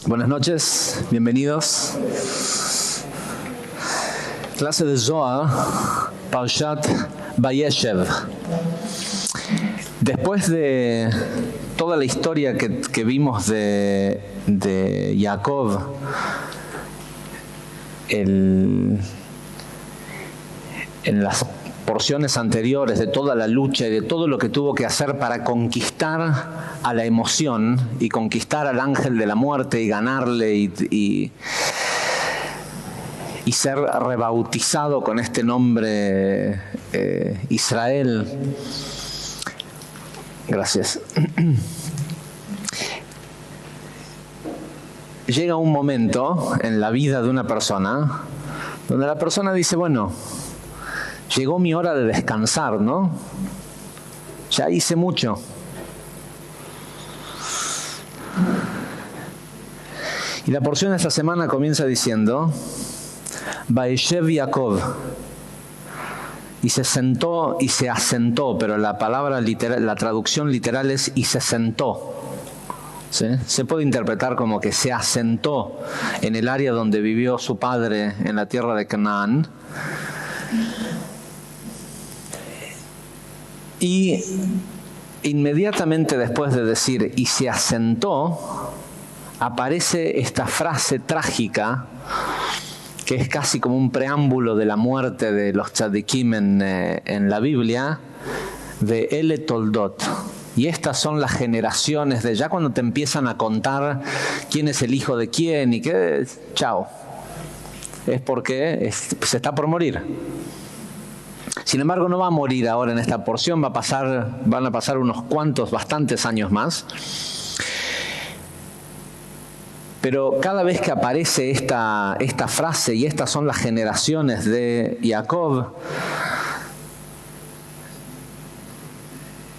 Buenas noches, bienvenidos. Clase de Zohar, Parshat Vayeshev. Después de toda la historia que vimos de Jacob, en las porciones anteriores, de toda la lucha y de todo lo que tuvo que hacer para conquistar a la emoción y conquistar al ángel de la muerte y ganarle y ser rebautizado con este nombre Israel. Gracias. Llega un momento en la vida de una persona donde la persona dice, bueno, llegó mi hora de descansar, ¿no? Ya hice mucho. Y la porción de esta semana comienza diciendo, Vayeshev Jacob, y se sentó y se asentó, pero la palabra literal, la traducción literal es y se sentó. ¿Sí? Se puede interpretar como que se asentó en el área donde vivió su padre en la tierra de Canaán. Y inmediatamente después de decir y se asentó, aparece esta frase trágica que es casi como un preámbulo de la muerte de los tzadikim en la Biblia, de Ele Toldot. Y estas son las generaciones de ya cuando te empiezan a contar quién es el hijo de quién y qué, chao. Es porque se está por morir. Sin embargo, no va a morir ahora en esta porción, van a pasar unos cuantos, bastantes años más. Pero cada vez que aparece esta frase, y estas son las generaciones de Jacob,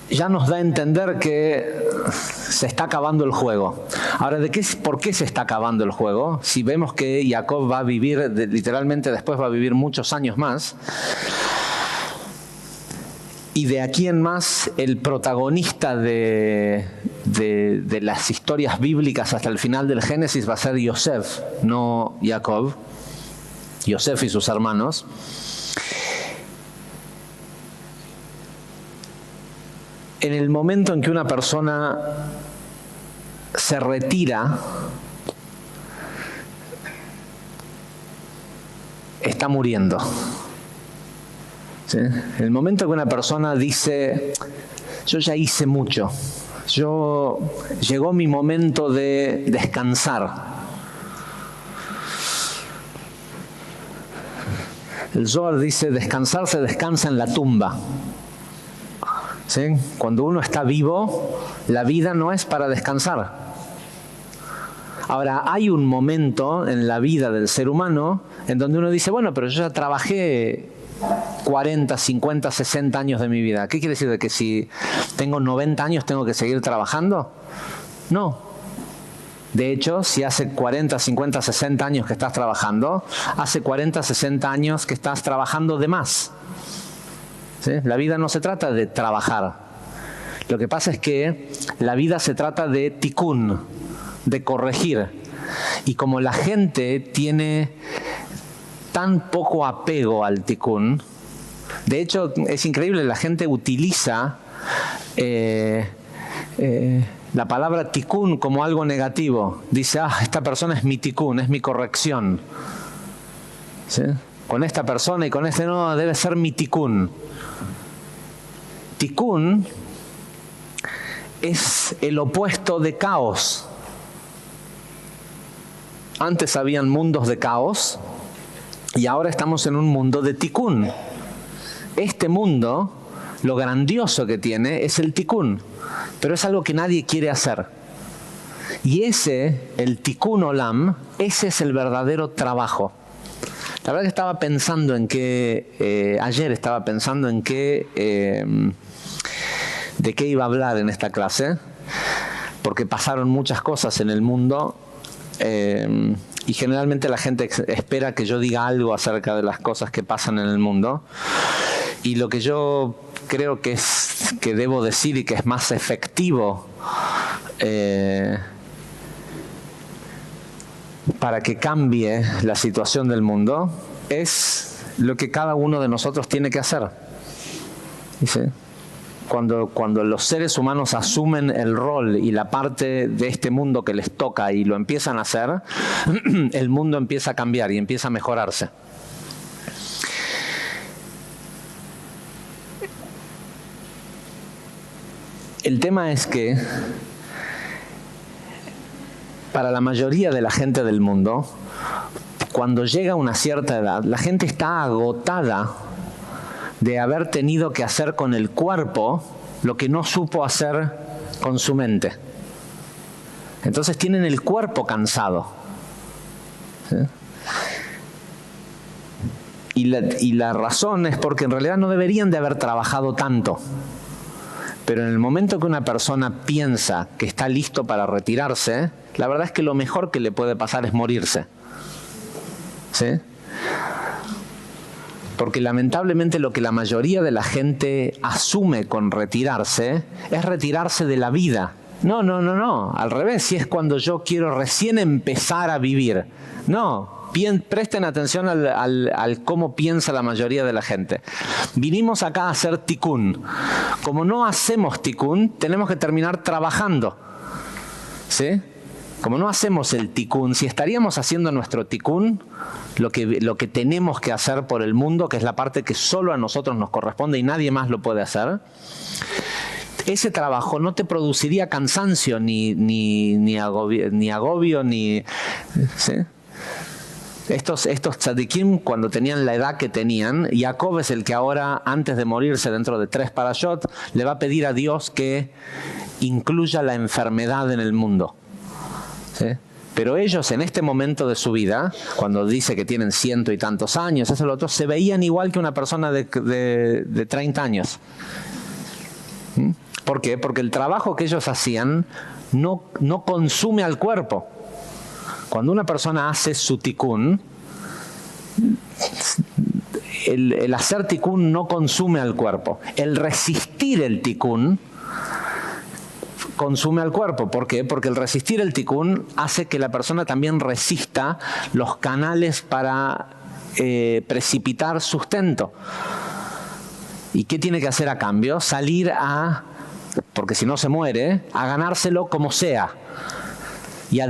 ya nos da a entender que se está acabando el juego. Ahora, ¿por qué se está acabando el juego? Si vemos que Jacob va a vivir, literalmente después va a vivir muchos años más, y de aquí en más el protagonista de las historias bíblicas hasta el final del Génesis va a ser Yosef, no Jacob. Yosef y sus hermanos. En el momento en que una persona se retira, está muriendo. ¿Sí? El momento que una persona dice, yo ya hice mucho, llegó mi momento de descansar. El Zohar dice, descansar se descansa en la tumba. ¿Sí? Cuando uno está vivo, la vida no es para descansar. Ahora, hay un momento en la vida del ser humano en donde uno dice, bueno, pero yo ya trabajé 40, 50, 60 años de mi vida. ¿Qué quiere decir de que si tengo 90 años tengo que seguir trabajando? No. De hecho, si hace 40, 50, 60 años que estás trabajando, hace 40, 60 años que estás trabajando de más. ¿Sí? La vida no se trata de trabajar. Lo que pasa es que la vida se trata de tikkun, de corregir. Y como la gente tiene tan poco apego al tikkun, de hecho es increíble, la gente utiliza la palabra tikkun como algo negativo. Dice, esta persona es mi tikkun, es mi corrección. ¿Sí? Con esta persona y con este no, debe ser mi tikkun. Tikkun es el opuesto de caos. Antes habían mundos de caos y ahora estamos en un mundo de tikkun. Este mundo, lo grandioso que tiene es el tikkun, pero es algo que nadie quiere hacer. Y el tikkun olam, ese es el verdadero trabajo. La verdad que estaba pensando en que, ayer estaba pensando en que, de qué iba a hablar en esta clase, porque pasaron muchas cosas en el mundo y generalmente la gente espera que yo diga algo acerca de las cosas que pasan en el mundo. Y lo que yo creo que debo decir y que es más efectivo para que cambie la situación del mundo es lo que cada uno de nosotros tiene que hacer. ¿Sí? Cuando los seres humanos asumen el rol y la parte de este mundo que les toca y lo empiezan a hacer, el mundo empieza a cambiar y empieza a mejorarse. El tema es que para la mayoría de la gente del mundo, cuando llega a una cierta edad, la gente está agotada de haber tenido que hacer con el cuerpo lo que no supo hacer con su mente. Entonces tienen el cuerpo cansado. ¿Sí? Y la razón es porque en realidad no deberían de haber trabajado tanto. Pero en el momento que una persona piensa que está listo para retirarse, la verdad es que lo mejor que le puede pasar es morirse. ¿Sí? Porque lamentablemente lo que la mayoría de la gente asume con retirarse es retirarse de la vida. No. Al revés, si es cuando yo quiero recién empezar a vivir. No. Presten atención al cómo piensa la mayoría de la gente. Vinimos acá a hacer tikkun. Como no hacemos tikkun, tenemos que terminar trabajando. ¿Sí? Como no hacemos el tikkun, si estaríamos haciendo nuestro tikkun, lo que tenemos que hacer por el mundo, que es la parte que solo a nosotros nos corresponde y nadie más lo puede hacer, ese trabajo no te produciría cansancio, ni agobio, ¿sí? Estos tzadikim, cuando tenían la edad que tenían, Jacob es el que ahora, antes de morirse dentro de 3 parashot, le va a pedir a Dios que incluya la enfermedad en el mundo. ¿Sí? Pero ellos en este momento de su vida, cuando dice que tienen 100 y tantos años, eso y lo otro, se veían igual que una persona de 30 años. ¿Mm? ¿Por qué? Porque el trabajo que ellos hacían no consume al cuerpo. Cuando una persona hace su tikkun, el hacer tikkun no consume al cuerpo. El resistir el tikkun consume al cuerpo. ¿Por qué? Porque el resistir el tikkun hace que la persona también resista los canales para precipitar sustento. ¿Y qué tiene que hacer a cambio? Salir porque si no se muere, a ganárselo como sea. Y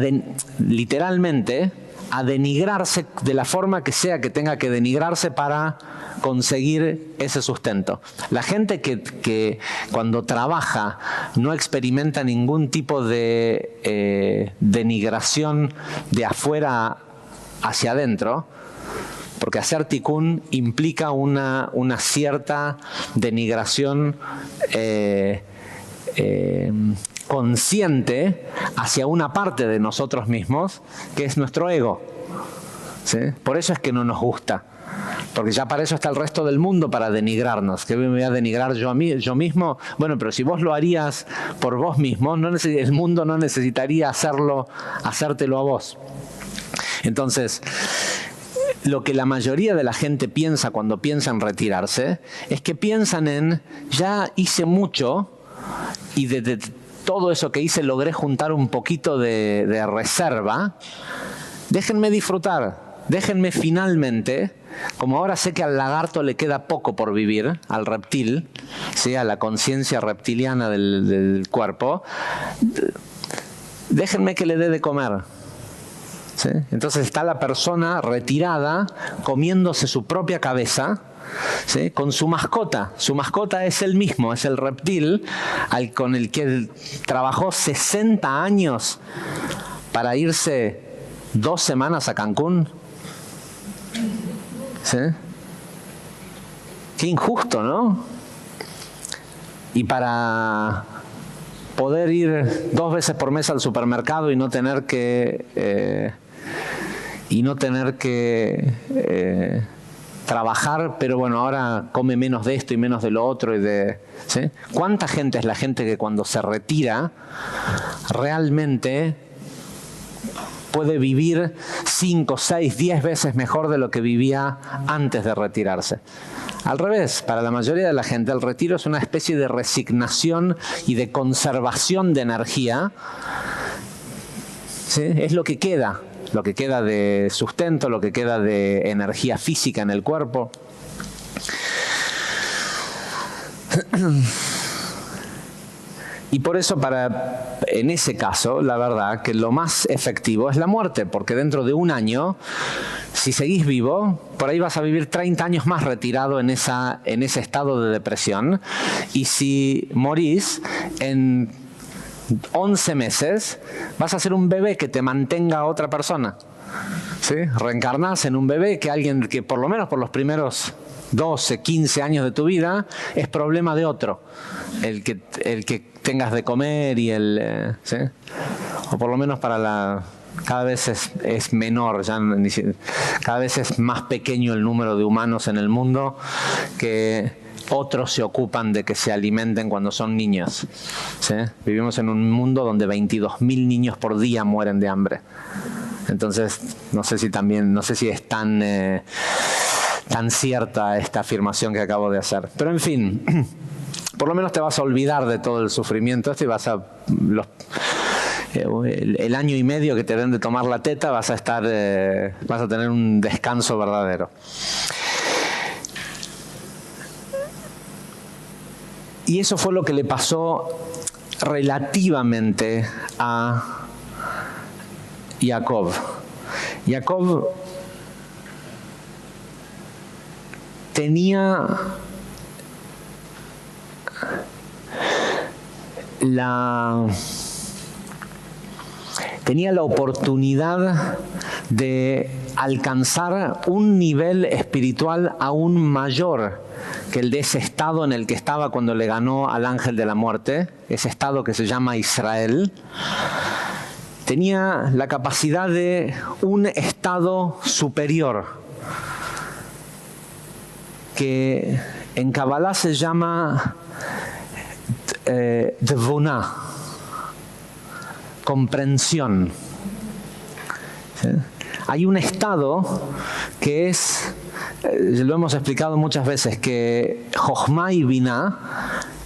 literalmente a denigrarse de la forma que sea que tenga que denigrarse para conseguir ese sustento. La gente que cuando trabaja no experimenta ningún tipo de denigración de afuera hacia adentro, porque hacer tikkun implica una cierta denigración consciente hacia una parte de nosotros mismos, que es nuestro ego. ¿Sí? Por eso es que no nos gusta. Porque ya para eso está el resto del mundo, para denigrarnos. ¿Que me voy a denigrar yo mismo? Bueno, pero si vos lo harías por vos mismo, el mundo no necesitaría hacértelo a vos. Entonces, lo que la mayoría de la gente piensa cuando piensa en retirarse, es que piensan en, ya hice mucho, y de todo eso que hice logré juntar un poquito de reserva, déjenme disfrutar, déjenme finalmente, como ahora sé que al lagarto le queda poco por vivir, al reptil, ¿sí? A la conciencia reptiliana del cuerpo, déjenme que le dé de comer. ¿Sí? Entonces está la persona retirada comiéndose su propia cabeza, ¿sí? Con su mascota. Su mascota es él mismo, es el reptil con el que él trabajó 60 años para irse 2 semanas a Cancún. ¿Sí? Qué injusto, ¿no? Y para poder ir 2 veces por mes al supermercado y no tener que trabajar, pero bueno, ahora come menos de esto y menos de lo otro. ¿Sí? ¿Cuánta gente es la gente que cuando se retira realmente puede vivir 5, 6, 10 veces mejor de lo que vivía antes de retirarse? Al revés, para la mayoría de la gente el retiro es una especie de resignación y de conservación de energía. ¿Sí? Es lo que queda. lo que queda de sustento, lo que queda de energía física en el cuerpo. Y por eso, en ese caso, la verdad que lo más efectivo es la muerte, porque dentro de un año, si seguís vivo, por ahí vas a vivir 30 años más retirado en ese estado de depresión. Y si morís, en 11 meses vas a ser un bebé que te mantenga a otra persona. ¿Sí? Reencarnás en un bebé que por lo menos por los primeros 12, 15 años de tu vida es problema de otro. El que tengas de comer y ¿sí? O por lo menos cada vez es menor, cada vez es más pequeño el número de humanos en el mundo que otros se ocupan de que se alimenten cuando son niños. ¿Sí? Vivimos en un mundo donde 22.000 niños por día mueren de hambre. Entonces, no sé si es tan cierta esta afirmación que acabo de hacer. Pero en fin, por lo menos te vas a olvidar de todo el sufrimiento y el año y medio que te den de tomar la teta vas a tener un descanso verdadero. Y eso fue lo que le pasó relativamente a Jacob. Jacob tenía la oportunidad de alcanzar un nivel espiritual aún mayor que el de ese estado en el que estaba cuando le ganó al ángel de la muerte, ese estado que se llama Israel. Tenía la capacidad de un estado superior, que en Kabbalah se llama Devona, comprensión. ¿Sí? Hay un estado que es, lo hemos explicado muchas veces, que Jochma y Binah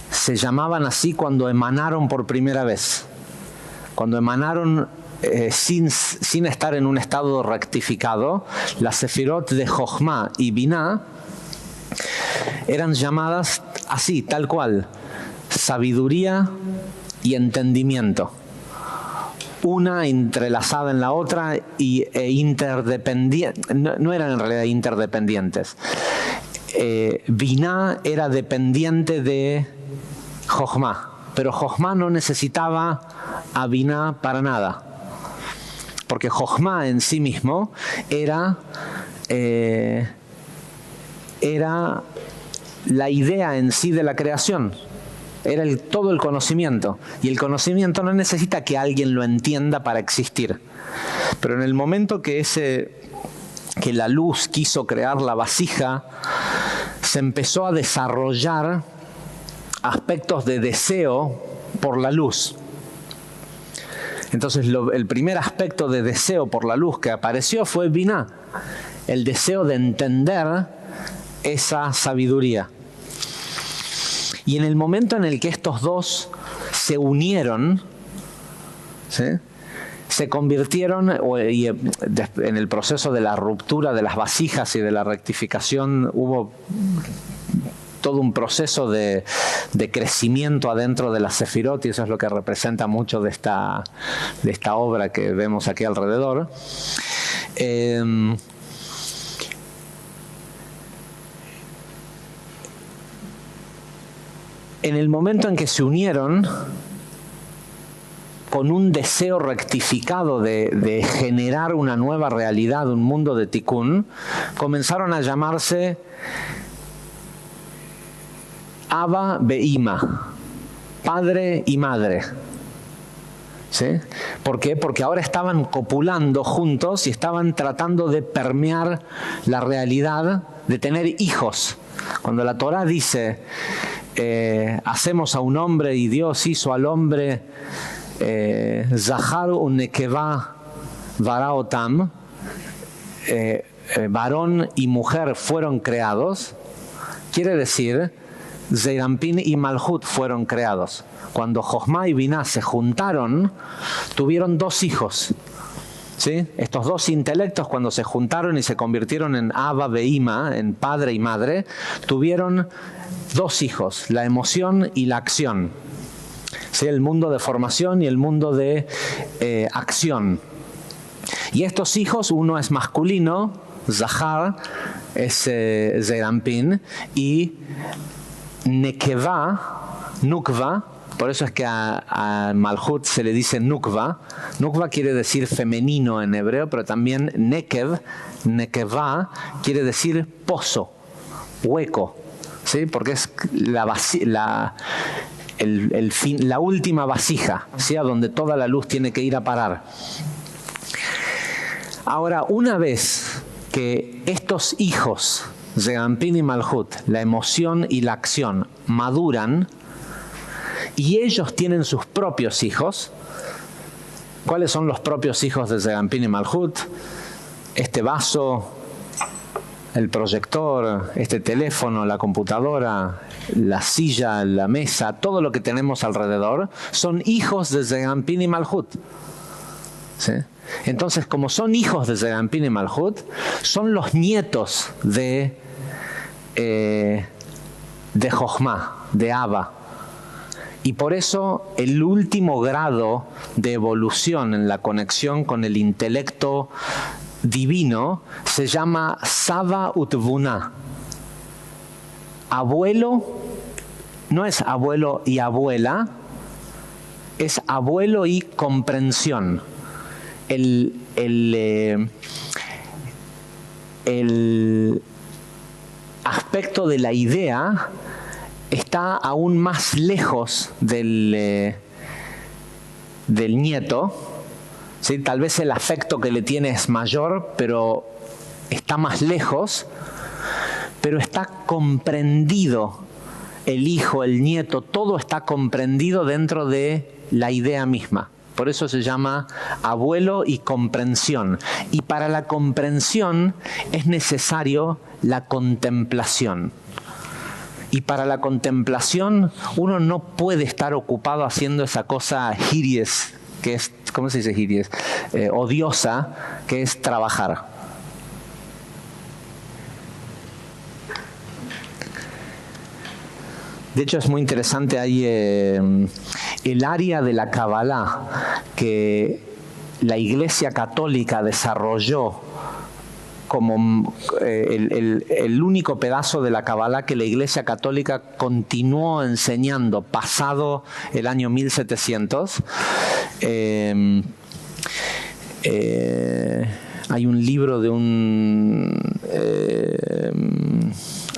se llamaban así cuando emanaron por primera vez. Cuando emanaron sin estar en un estado rectificado, las sefirot de Jochma y Binah eran llamadas así, tal cual, sabiduría y entendimiento. Una entrelazada en la otra e interdependiente. No eran en realidad interdependientes. Binah era dependiente de Jochma, pero Jochma no necesitaba a Binah para nada, porque Jochma en sí mismo era la idea en sí de la creación. Era todo el conocimiento. Y el conocimiento no necesita que alguien lo entienda para existir. Pero en el momento que la luz quiso crear la vasija, se empezó a desarrollar aspectos de deseo por la luz. Entonces el primer aspecto de deseo por la luz que apareció fue Binah, el deseo de entender esa sabiduría. Y en el momento en el que estos dos se unieron, ¿sí?, se convirtieron, en el proceso de la ruptura de las vasijas y de la rectificación, hubo todo un proceso de crecimiento adentro de las sefirot, y eso es lo que representa mucho de esta obra que vemos aquí alrededor. En el momento en que se unieron con un deseo rectificado de generar una nueva realidad, un mundo de tikkun, comenzaron a llamarse Abba Be'ima, padre y madre. ¿Sí? ¿Por qué? Porque ahora estaban copulando juntos y estaban tratando de permear la realidad de tener hijos. Cuando la Torá dice hacemos a un hombre y Dios hizo al hombre Zahar u'nekevá varaotam, varón y mujer fueron creados, quiere decir Zeir Anpin y Malhut fueron creados. Cuando Jochma y Binah se juntaron, tuvieron dos hijos. ¿Sí? Estos dos intelectos, cuando se juntaron y se convirtieron en Abba Veima, en padre y madre, tuvieron dos hijos, la emoción y la acción. ¿Sí? El mundo de formación y el mundo de acción. Y estos hijos, uno es masculino, Zahar, es Zeir Anpin, y Nekeva, Nukva, por eso es que a Malhut se le dice Nukva. Nukva quiere decir femenino en hebreo, pero también Nekev, Nekeva, quiere decir pozo, hueco, ¿sí? Porque es la última vasija, ¿sí? A donde toda la luz tiene que ir a parar. Ahora, una vez que estos hijos, Zeir Anpin y Malhut, la emoción y la acción, maduran, y ellos tienen sus propios hijos. ¿Cuáles son los propios hijos de Zeir Anpin y Malhut? Este vaso, el proyector, este teléfono, la computadora, la silla, la mesa, todo lo que tenemos alrededor, son hijos de Zeir Anpin y Malhut. ¿Sí? Entonces, como son hijos de Zeir Anpin y Malhut, son los nietos de Jochma, de Abba. Y por eso el último grado de evolución en la conexión con el intelecto divino se llama Sava Utvuna. Abuelo no es abuelo y abuela, es abuelo y comprensión. El aspecto de la idea está aún más lejos del nieto, ¿sí? Tal vez el afecto que le tiene es mayor, pero está más lejos, pero está comprendido el hijo, el nieto, todo está comprendido dentro de la idea misma. Por eso se llama abuelo y comprensión. Y para la comprensión es necesario la contemplación. Y para la contemplación uno no puede estar ocupado haciendo esa cosa hiries, que es, ¿cómo se dice hiries? Odiosa, que es trabajar. De hecho es muy interesante, hay el área de la Kabbalah que la Iglesia Católica desarrolló como el único pedazo de la Kabbalah que la Iglesia Católica continuó enseñando pasado el año 1700. Hay un libro de un...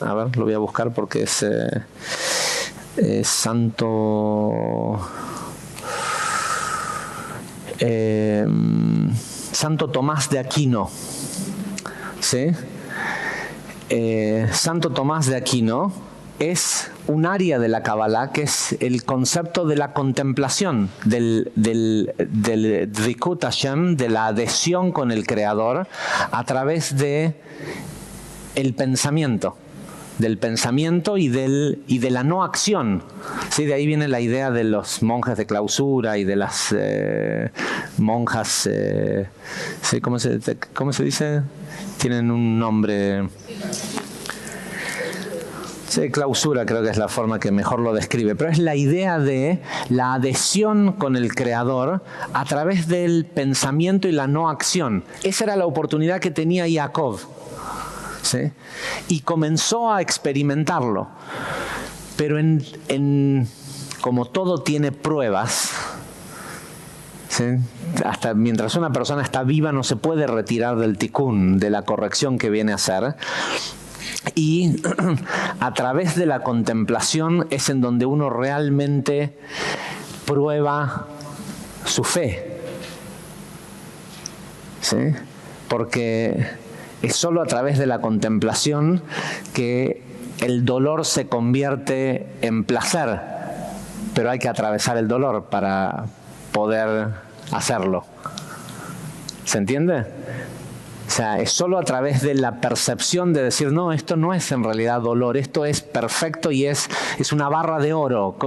a ver, lo voy a buscar porque es Santo Tomás de Aquino. ¿Sí? Santo Tomás de Aquino es un área de la Kabbalah que es el concepto de la contemplación, del Dvikut Hashem, de la adhesión con el Creador a través de el pensamiento. Del pensamiento y de la no acción. ¿Sí? De ahí viene la idea de los monjes de clausura y de las monjas, ¿sí? ¿Cómo se dice? Tienen un nombre. Sí, clausura creo que es la forma que mejor lo describe, pero es la idea de la adhesión con el Creador a través del pensamiento y la no acción. Esa era la oportunidad que tenía Jacob. ¿Sí? Y comenzó a experimentarlo, pero como todo tiene pruebas, ¿sí? Hasta mientras una persona está viva no se puede retirar del tikkun, de la corrección que viene a hacer, y a través de la contemplación es en donde uno realmente prueba su fe, ¿sí? Porque es solo a través de la contemplación que el dolor se convierte en placer, pero hay que atravesar el dolor para poder hacerlo. ¿Se entiende? sea, es solo a través de la percepción de decir, no, esto no es en realidad dolor, esto es perfecto y es una barra de oro.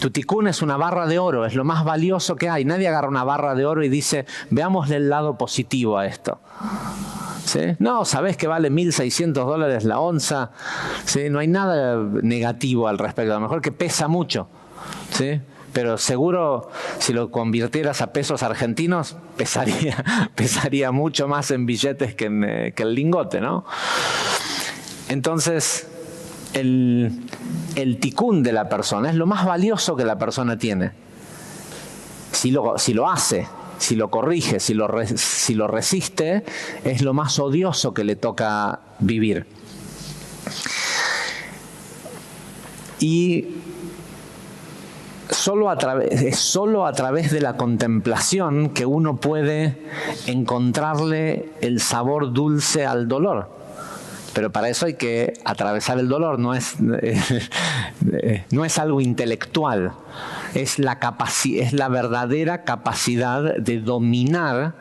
Tu tikkun es una barra de oro, es lo más valioso que hay. Nadie agarra una barra de oro y dice, veámosle el lado positivo a esto. ¿Sí? No, sabés que vale $1.600 la onza. ¿Sí? No hay nada negativo al respecto. A lo mejor que pesa mucho. ¿Sí? Pero seguro, si lo convirtieras a pesos argentinos, pesaría mucho más en billetes que el lingote, ¿no? Entonces, el tikkun de la persona es lo más valioso que la persona tiene. Si lo hace, si lo corrige, si lo resiste, es lo más odioso que le toca vivir. Y es solo a través de la contemplación que uno puede encontrarle el sabor dulce al dolor. Pero para eso hay que atravesar el dolor, no es algo intelectual, es la verdadera capacidad de dominar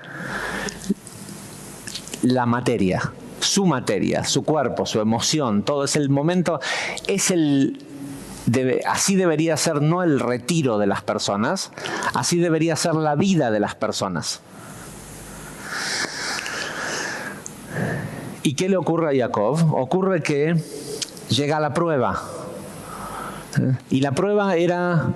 la materia, su cuerpo, su emoción, todo es el momento, así debería ser no el retiro de las personas, así debería ser la vida de las personas. ¿Y qué le ocurre a Jacob? Ocurre que llega la prueba. Y la prueba era,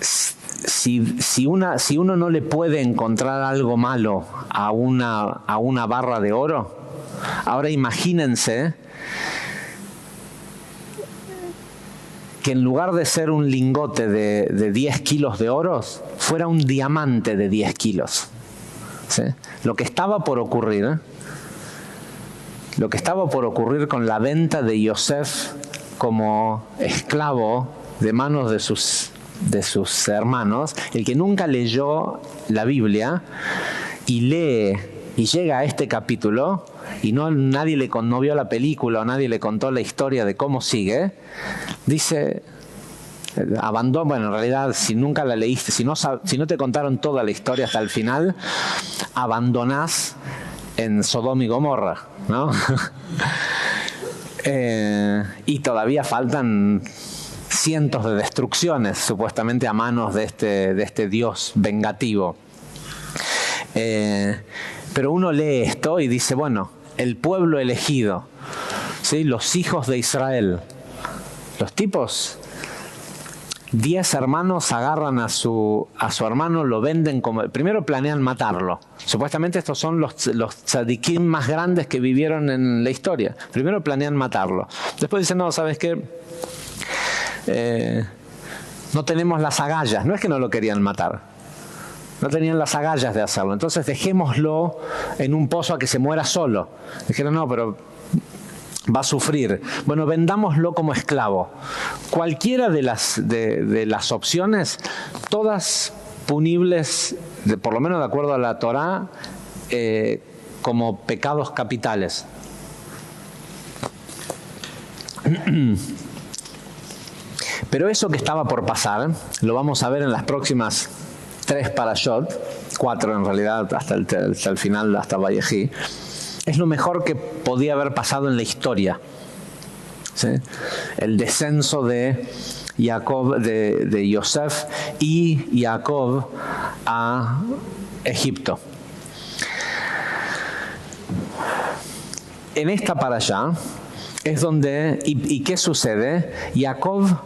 si uno no le puede encontrar algo malo a una barra de oro, ahora imagínense que en lugar de ser un lingote de 10 kilos de oro, fuera un diamante de 10 kilos. ¿Sí? Lo que estaba por ocurrir con la venta de Yosef como esclavo de manos de sus hermanos, el que nunca leyó la Biblia y llega a este capítulo y nadie no vio la película o nadie le contó la historia de cómo sigue, dice, bueno, en realidad si nunca la leíste, si no te contaron toda la historia hasta el final, abandonás en Sodoma y Gomorra, ¿no? Y todavía faltan cientos de destrucciones, supuestamente a manos de este Dios vengativo. Pero uno lee esto y dice, bueno, el pueblo elegido, ¿sí? Los hijos de Israel, los tipos, 10 hermanos agarran a su hermano, lo venden como... Primero planean matarlo. Supuestamente estos son los tzadikim más grandes que vivieron en la historia. Primero planean matarlo. Después dicen, no, ¿sabes qué? No tenemos las agallas. No es que no lo querían matar. No tenían las agallas de hacerlo. Entonces dejémoslo en un pozo a que se muera solo. Dijeron, no, pero va a sufrir. Bueno, vendámoslo como esclavo. Cualquiera de las opciones, todas punibles, por lo menos de acuerdo a la Torá, como pecados capitales. Pero eso que estaba por pasar, lo vamos a ver en las próximas 3 parashot, 4 en realidad, hasta el final, hasta Vayejí, es lo mejor que podía haber pasado en la historia. ¿Sí? El descenso de Jacob, de Yosef y Jacob a Egipto. En esta parashá es donde, ¿y qué sucede? Jacob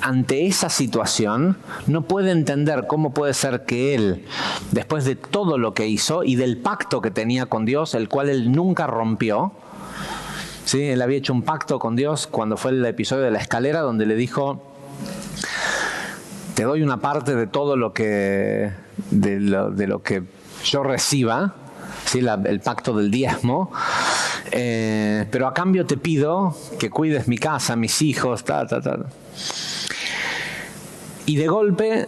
ante esa situación no puede entender cómo puede ser que él, después de todo lo que hizo y del pacto que tenía con Dios, el cual él nunca rompió, ¿sí? Él había hecho un pacto con Dios cuando fue el episodio de la escalera, donde le dijo, te doy una parte de todo lo que de lo que yo reciba, ¿sí? El pacto del diezmo, pero a cambio te pido que cuides mi casa, mis hijos, Y de golpe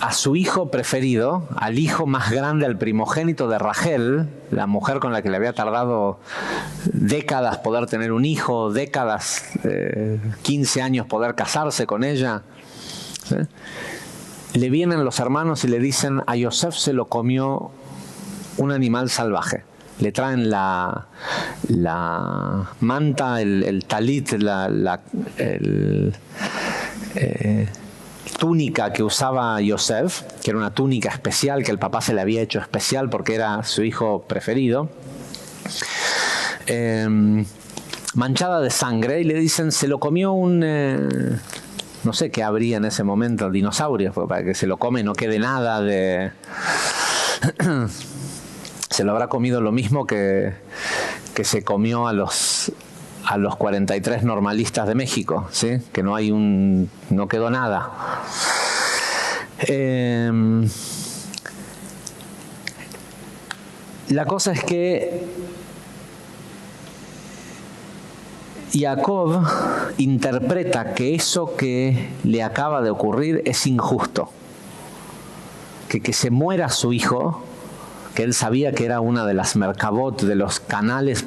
a su hijo preferido, al hijo más grande, al primogénito de Rachel, la mujer con la que le había tardado décadas poder tener un hijo, 15 años poder casarse con ella, ¿sí? le vienen los hermanos y le dicen, a Yosef se lo comió un animal salvaje. Le traen la manta, el talit, túnica que usaba Yosef, que era una túnica especial que el papá se le había hecho especial porque era su hijo preferido, manchada de sangre, y le dicen, se lo comió un... no sé qué habría en ese momento, dinosaurio, para que se lo come y no quede nada de... se lo habrá comido lo mismo que se comió a los 43 normalistas de México, ¿sí? Que no quedó nada. La cosa es que Jacob interpreta que eso que le acaba de ocurrir es injusto. Que se muera su hijo, que él sabía que era una de las merkabot, de los canales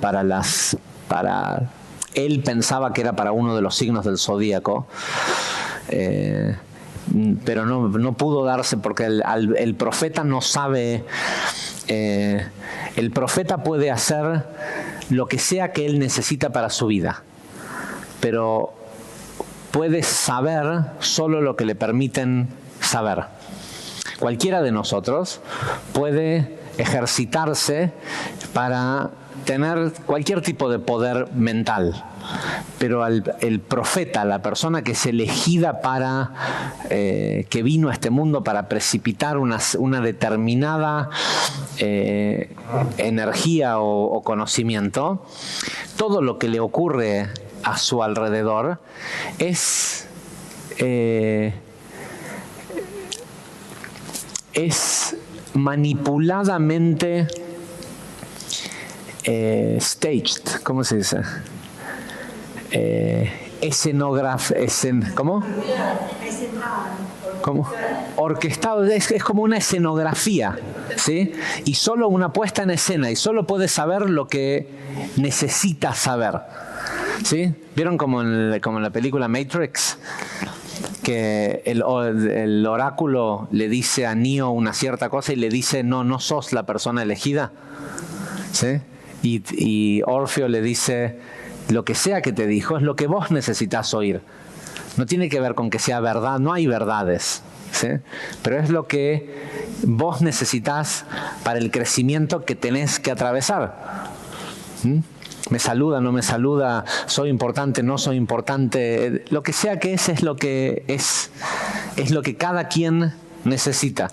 él pensaba que era para uno de los signos del zodíaco, pero no pudo darse porque el profeta no sabe. El profeta puede hacer lo que sea que él necesita para su vida, pero puede saber solo lo que le permiten saber. Cualquiera de nosotros puede ejercitarse para tener cualquier tipo de poder mental, pero el profeta, la persona que es elegida que vino a este mundo para precipitar una determinada energía o conocimiento, todo lo que le ocurre a su alrededor es manipuladamente staged, ¿cómo se dice? ¿Cómo? ¿Cómo? Orquestado, es como una escenografía, ¿sí? Y solo una puesta en escena, y solo puedes saber lo que necesitas saber, ¿sí? ¿Vieron como en la película Matrix? Que el oráculo le dice a Neo una cierta cosa y le dice, no sos la persona elegida, ¿sí? Y Orfeo le dice, lo que sea que te dijo es lo que vos necesitas oír. No tiene que ver con que sea verdad, no hay verdades, ¿sí? Pero es lo que vos necesitas para el crecimiento que tenés que atravesar. ¿Mm? Me saluda, no me saluda, soy importante, no soy importante, lo que sea que es lo que es lo que cada quien necesita.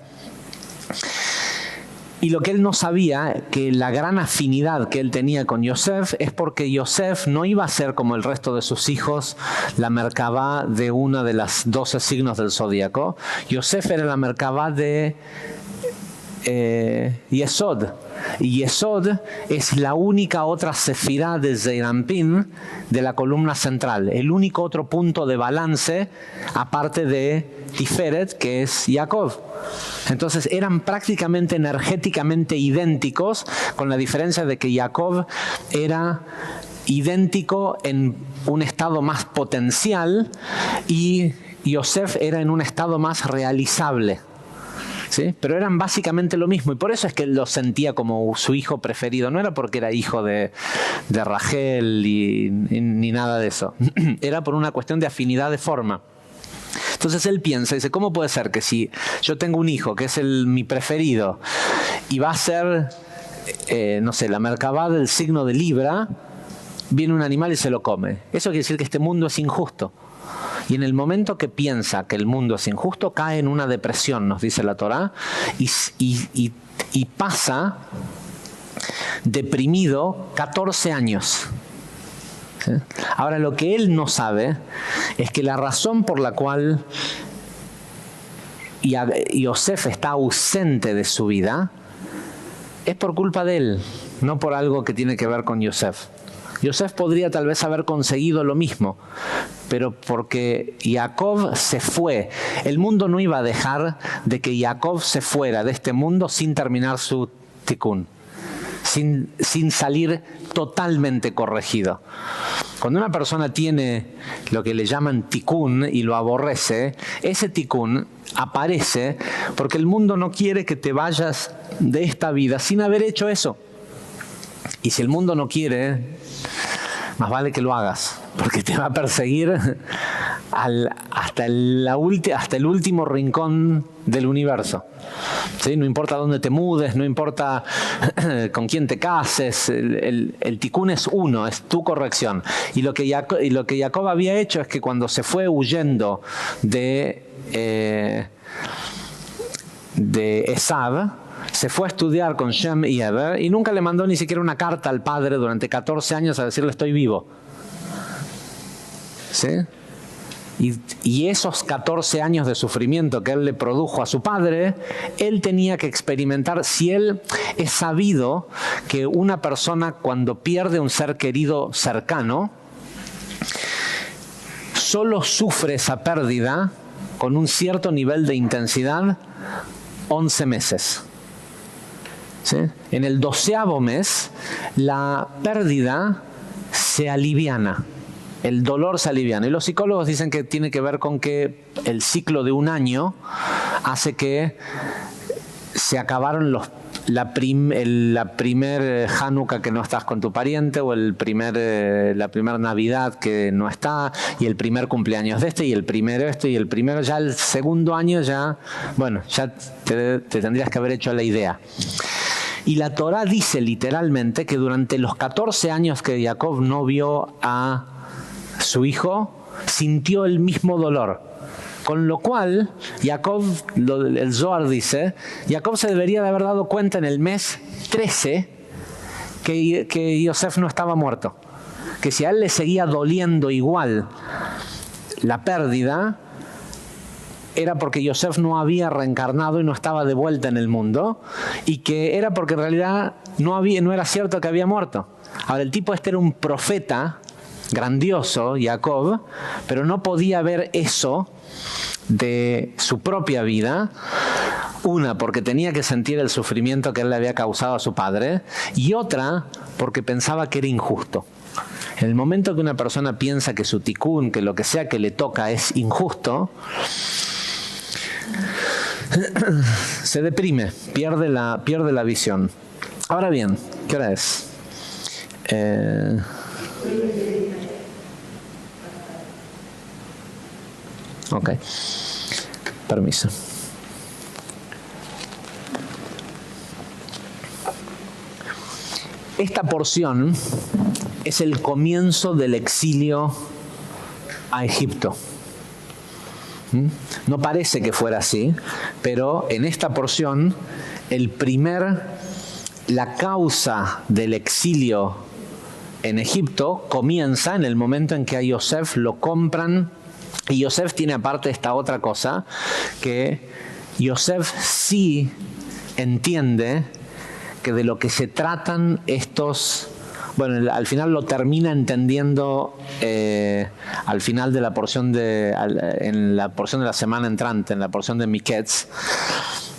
Y lo que él no sabía, que la gran afinidad que él tenía con Yosef, es porque Yosef no iba a ser como el resto de sus hijos la merkabá de una de las 12 signos del zodíaco. Yosef era la merkabá de Yesod. Y Yesod es la única otra sefirá de Zeir Anpin de la columna central, el único otro punto de balance aparte de Tiferet, que es Jacob. Entonces eran prácticamente energéticamente idénticos, con la diferencia de que Jacob era idéntico en un estado más potencial y Yosef era en un estado más realizable. ¿Sí? Pero eran básicamente lo mismo, y por eso es que él lo sentía como su hijo preferido. No era porque era hijo de Rachel ni nada de eso. Era por una cuestión de afinidad de forma. Entonces él piensa, dice, ¿cómo puede ser que si yo tengo un hijo que es mi preferido y va a ser, no sé, la merkabá del signo de Libra, viene un animal y se lo come? Eso quiere decir que este mundo es injusto. Y en el momento que piensa que el mundo es injusto, cae en una depresión, nos dice la Torá, y pasa deprimido 14 años. ¿Sí? Ahora, lo que él no sabe es que la razón por la cual Yosef está ausente de su vida es por culpa de él, no por algo que tiene que ver con Yosef. Yosef podría tal vez haber conseguido lo mismo, pero porque Jacob se fue, el mundo no iba a dejar de que Jacob se fuera de este mundo sin terminar su tikkun, sin salir totalmente corregido. Cuando una persona tiene lo que le llaman tikkun y lo aborrece, ese tikkun aparece porque el mundo no quiere que te vayas de esta vida sin haber hecho eso. Y si el mundo no quiere, más vale que lo hagas, porque te va a perseguir hasta el último rincón del universo. ¿Sí? No importa dónde te mudes, no importa con quién te cases, el tikkun es uno, es tu corrección. Y lo que Jacob había hecho es que cuando se fue huyendo de Esav, se fue a estudiar con Shem y Eber y nunca le mandó ni siquiera una carta al padre durante 14 años a decirle estoy vivo. ¿Sí? Y esos 14 años de sufrimiento que él le produjo a su padre, él tenía que experimentar. Si él es sabido que una persona cuando pierde un ser querido cercano, solo sufre esa pérdida con un cierto nivel de intensidad 11 meses. ¿Sí? En el 12º mes, la pérdida se aliviana. El dolor se aliviana. Y los psicólogos dicen que tiene que ver con que el ciclo de un año hace que se acabaron la primer Hanukkah que no estás con tu pariente, o la primer Navidad que no está, y el primer cumpleaños de y el primero y el primero, ya el segundo año ya te tendrías que haber hecho la idea. Y la Torá dice literalmente que durante los 14 años que Jacob no vio a su hijo, sintió el mismo dolor. Con lo cual, Jacob, el Zohar dice, Jacob se debería de haber dado cuenta en el mes 13 que Yosef no estaba muerto. Que si a él le seguía doliendo igual la pérdida, era porque Yosef no había reencarnado y no estaba de vuelta en el mundo, y que era porque en realidad no era cierto que había muerto. Ahora, el tipo era un profeta grandioso, Jacob, pero no podía ver eso de su propia vida. Una, porque tenía que sentir el sufrimiento que él le había causado a su padre, y otra, porque pensaba que era injusto. En el momento que una persona piensa que su tikkun, que lo que sea que le toca es injusto, se deprime, pierde la visión. Ahora bien, ¿qué hora es? Ok, permiso. Esta porción es el comienzo del exilio a Egipto. No parece que fuera así, pero en esta porción la causa del exilio en Egipto comienza en el momento en que a Yosef lo compran. Y Yosef tiene aparte esta otra cosa, que Yosef sí entiende que de lo que se tratan estos... Bueno, al final lo termina entendiendo al final de la porción en la porción de la semana entrante, en la porción de Miketz.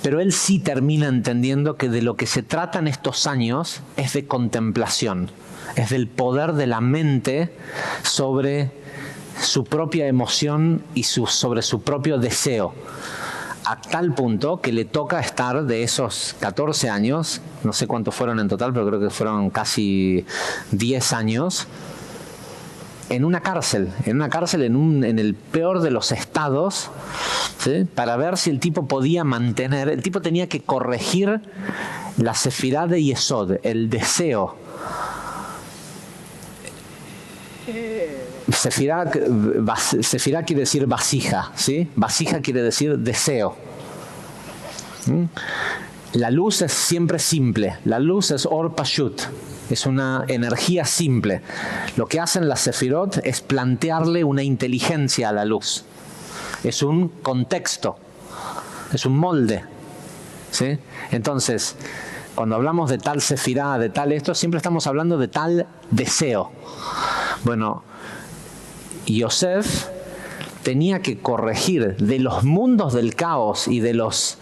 Pero él sí termina entendiendo que de lo que se tratan estos años es de contemplación, es del poder de la mente sobre su propia emoción y sobre su propio deseo, a tal punto que le toca estar de esos 14 años, no sé cuántos fueron en total, pero creo que fueron casi 10 años, en una cárcel en el peor de los estados, ¿sí? Para ver si el tipo podía mantener, el tipo tenía que corregir la sefirá de Yesod, el deseo. Sefirá quiere decir vasija, ¿sí? Vasija quiere decir deseo. La luz es siempre simple. La luz es or pashut. Es una energía simple. Lo que hacen las sefirot es plantearle una inteligencia a la luz. Es un contexto. Es un molde. ¿Sí? Entonces, cuando hablamos de tal sefirá, de tal esto, siempre estamos hablando de tal deseo. Bueno, Yosef tenía que corregir de los mundos del caos y de los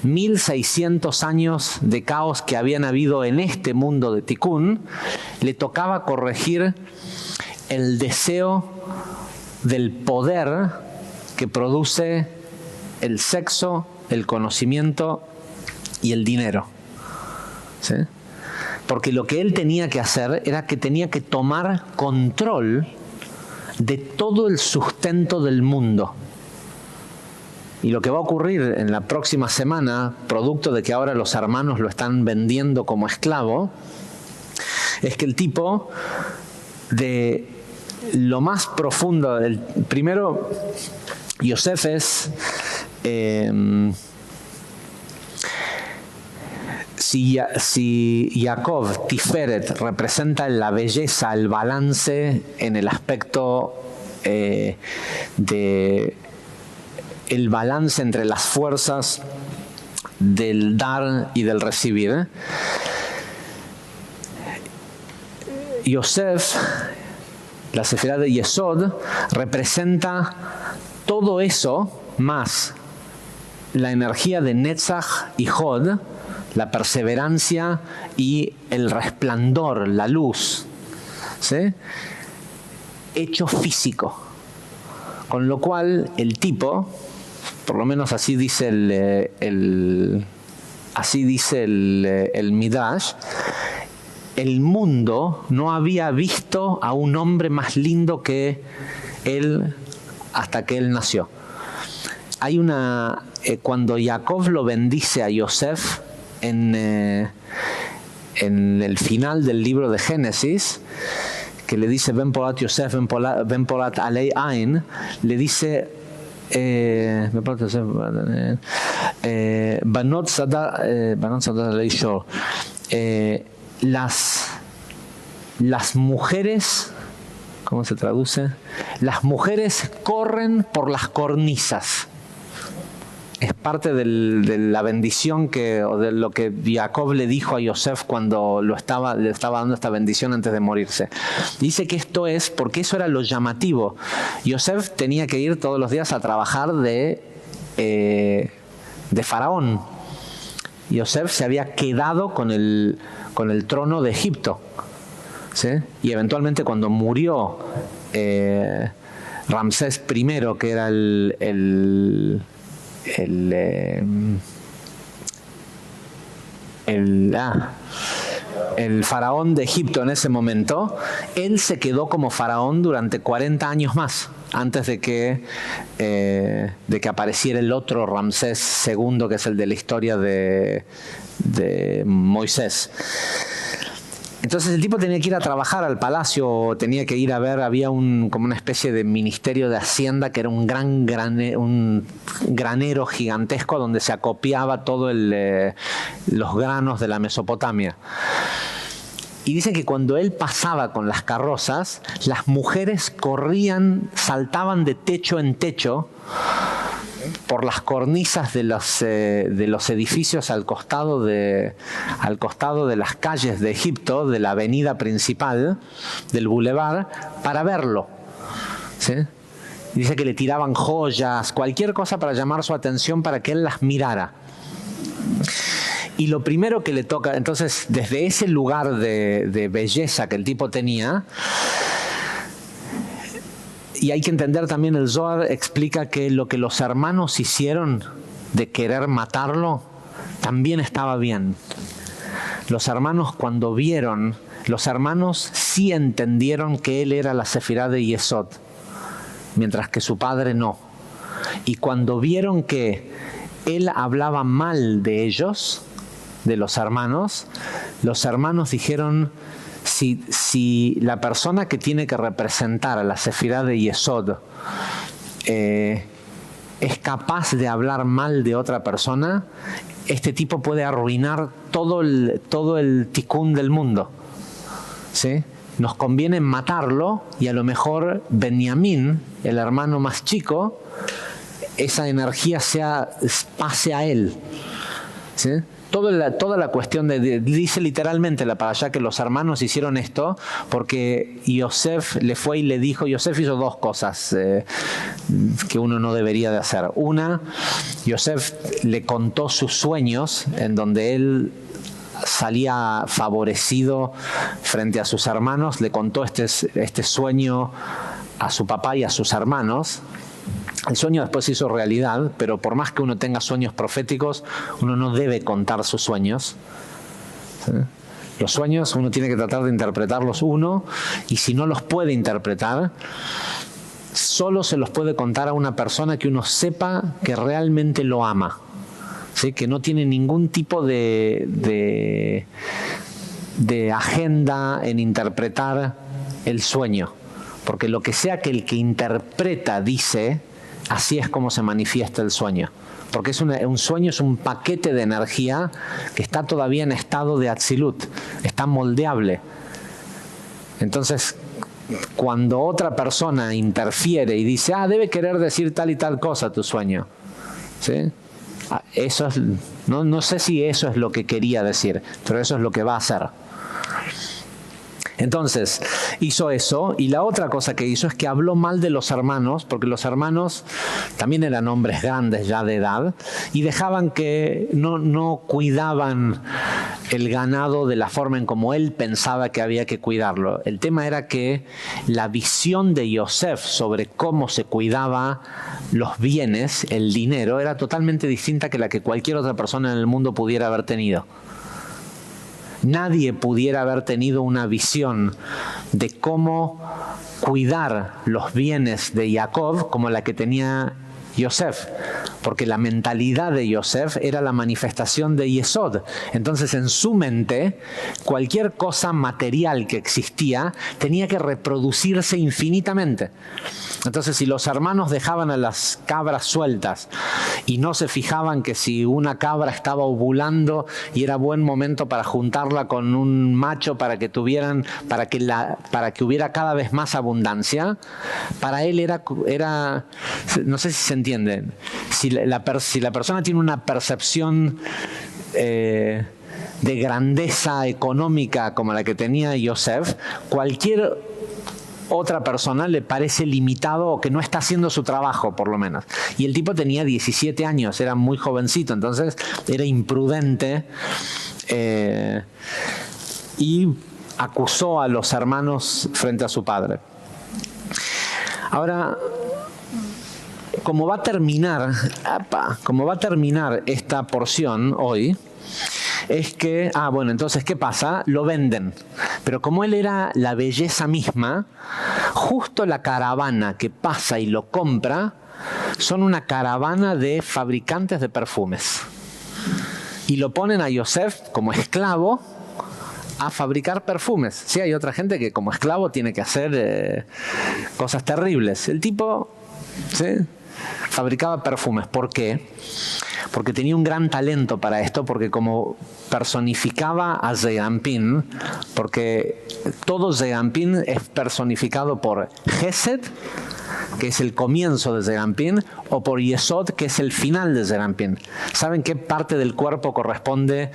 1600 años de caos que habían habido en este mundo de Tikkun, le tocaba corregir el deseo del poder que produce el sexo, el conocimiento y el dinero. ¿Sí? Porque lo que él tenía que hacer era que tenía que tomar control de todo el sustento del mundo. Y lo que va a ocurrir en la próxima semana, producto de que ahora los hermanos lo están vendiendo como esclavo, es que el tipo, de lo más profundo, primero, Yosef es... Si Jacob, Tiferet, representa la belleza, el balance en el aspecto de el balance entre las fuerzas del dar y del recibir, Yosef, la Sefirá de Yesod, representa todo eso más la energía de Netzach y Hod, la perseverancia y el resplandor, la luz, ¿sí? Hecho físico. Con lo cual el tipo, por lo menos así dice el Midrash, el mundo no había visto a un hombre más lindo que él hasta que él nació. Hay una... cuando Jacob lo bendice a Yosef en el final del libro de Génesis, que le dice Ben Polat Yosef, Ben Polat Alei Ain, le dice Banot Sadat Alei Shor, las mujeres, ¿cómo se traduce? Las mujeres corren por las cornisas. Es parte de la bendición o de lo que Jacob le dijo a Yosef cuando le estaba dando esta bendición antes de morirse. Dice que esto es porque eso era lo llamativo. Yosef tenía que ir todos los días a trabajar de faraón. Yosef se había quedado con el trono de Egipto, ¿sí? Y eventualmente cuando murió Ramsés I, que era el faraón de Egipto en ese momento, él se quedó como faraón durante 40 años más, antes de que apareciera el otro Ramsés II, que es el de la historia de Moisés. Entonces el tipo tenía que ir a trabajar al palacio, tenía que ir a ver, había como una especie de ministerio de hacienda que era un granero gigantesco donde se acopiaba todos los granos de la Mesopotamia. Y dicen que cuando él pasaba con las carrozas, las mujeres corrían, saltaban de techo en techo por las cornisas de los edificios al costado de las calles de Egipto, de la avenida principal, del bulevar, para verlo, ¿sí? Dice que le tiraban joyas, cualquier cosa para llamar su atención, para que él las mirara. Y lo primero que le toca, entonces, desde ese lugar de belleza que el tipo tenía, y hay que entender también, el Zohar explica que lo que los hermanos hicieron de querer matarlo también estaba bien. Los hermanos, cuando vieron, los hermanos sí entendieron que él era la Sefirá de Yesod, mientras que su padre no. Y cuando vieron que él hablaba mal de ellos, de los hermanos dijeron: si la persona que tiene que representar a la Sefirá de Yesod es capaz de hablar mal de otra persona, este tipo puede arruinar todo el tikkun del mundo, ¿sí? Nos conviene matarlo, y a lo mejor Benjamín, el hermano más chico, esa energía pase a él, ¿sí? Toda la cuestión dice literalmente la parashá que los hermanos hicieron esto porque Yosef le fue y le dijo. Yosef hizo dos cosas que uno no debería de hacer. Una, Yosef le contó sus sueños, en donde él salía favorecido frente a sus hermanos, le contó este sueño a su papá y a sus hermanos. El sueño después se hizo realidad, pero por más que uno tenga sueños proféticos, uno no debe contar sus sueños. ¿Sí? Los sueños uno tiene que tratar de interpretarlos uno, y si no los puede interpretar, solo se los puede contar a una persona que uno sepa que realmente lo ama, ¿sí? Que no tiene ningún tipo de agenda en interpretar el sueño. Porque lo que sea que el que interpreta dice, así es como se manifiesta el sueño. Porque un sueño es un paquete de energía que está todavía en estado de Atzilut, está moldeable. Entonces, cuando otra persona interfiere y dice, debe querer decir tal y tal cosa tu sueño, ¿sí? Eso es, no sé si eso es lo que quería decir, pero eso es lo que va a hacer. Entonces, hizo eso, y la otra cosa que hizo es que habló mal de los hermanos, porque los hermanos también eran hombres grandes ya de edad, y dejaban que no cuidaban el ganado de la forma en como él pensaba que había que cuidarlo. El tema era que la visión de Yosef sobre cómo se cuidaba los bienes, el dinero, era totalmente distinta que la que cualquier otra persona en el mundo pudiera haber tenido. Nadie pudiera haber tenido una visión de cómo cuidar los bienes de Jacob como la que tenía Yosef, porque la mentalidad de Yosef era la manifestación de Yesod. Entonces, en su mente, cualquier cosa material que existía tenía que reproducirse infinitamente. Entonces, si los hermanos dejaban a las cabras sueltas y no se fijaban que si una cabra estaba ovulando y era buen momento para juntarla con un macho para que hubiera cada vez más abundancia, para él era no sé si se entiende, si la persona tiene una percepción de grandeza económica como la que tenía Yosef, cualquier otra persona le parece limitado o que no está haciendo su trabajo, por lo menos. Y el tipo tenía 17 años, era muy jovencito, entonces era imprudente, y acusó a los hermanos frente a su padre. Ahora, como va a terminar esta porción hoy, es que, entonces, ¿qué pasa? Lo venden. Pero como él era la belleza misma, justo la caravana que pasa y lo compra son una caravana de fabricantes de perfumes. Y lo ponen a Yosef como esclavo a fabricar perfumes. Sí, hay otra gente que como esclavo tiene que hacer cosas terribles. El tipo, ¿sí?, fabricaba perfumes. ¿Por qué? Porque tenía un gran talento para esto, porque como personificaba a Zeid Anpin, porque todo Zeid Anpin es personificado por Gesed, que es el comienzo de Zeid Anpin, o por Yesod, que es el final de Zeid Anpin. ¿Saben qué parte del cuerpo corresponde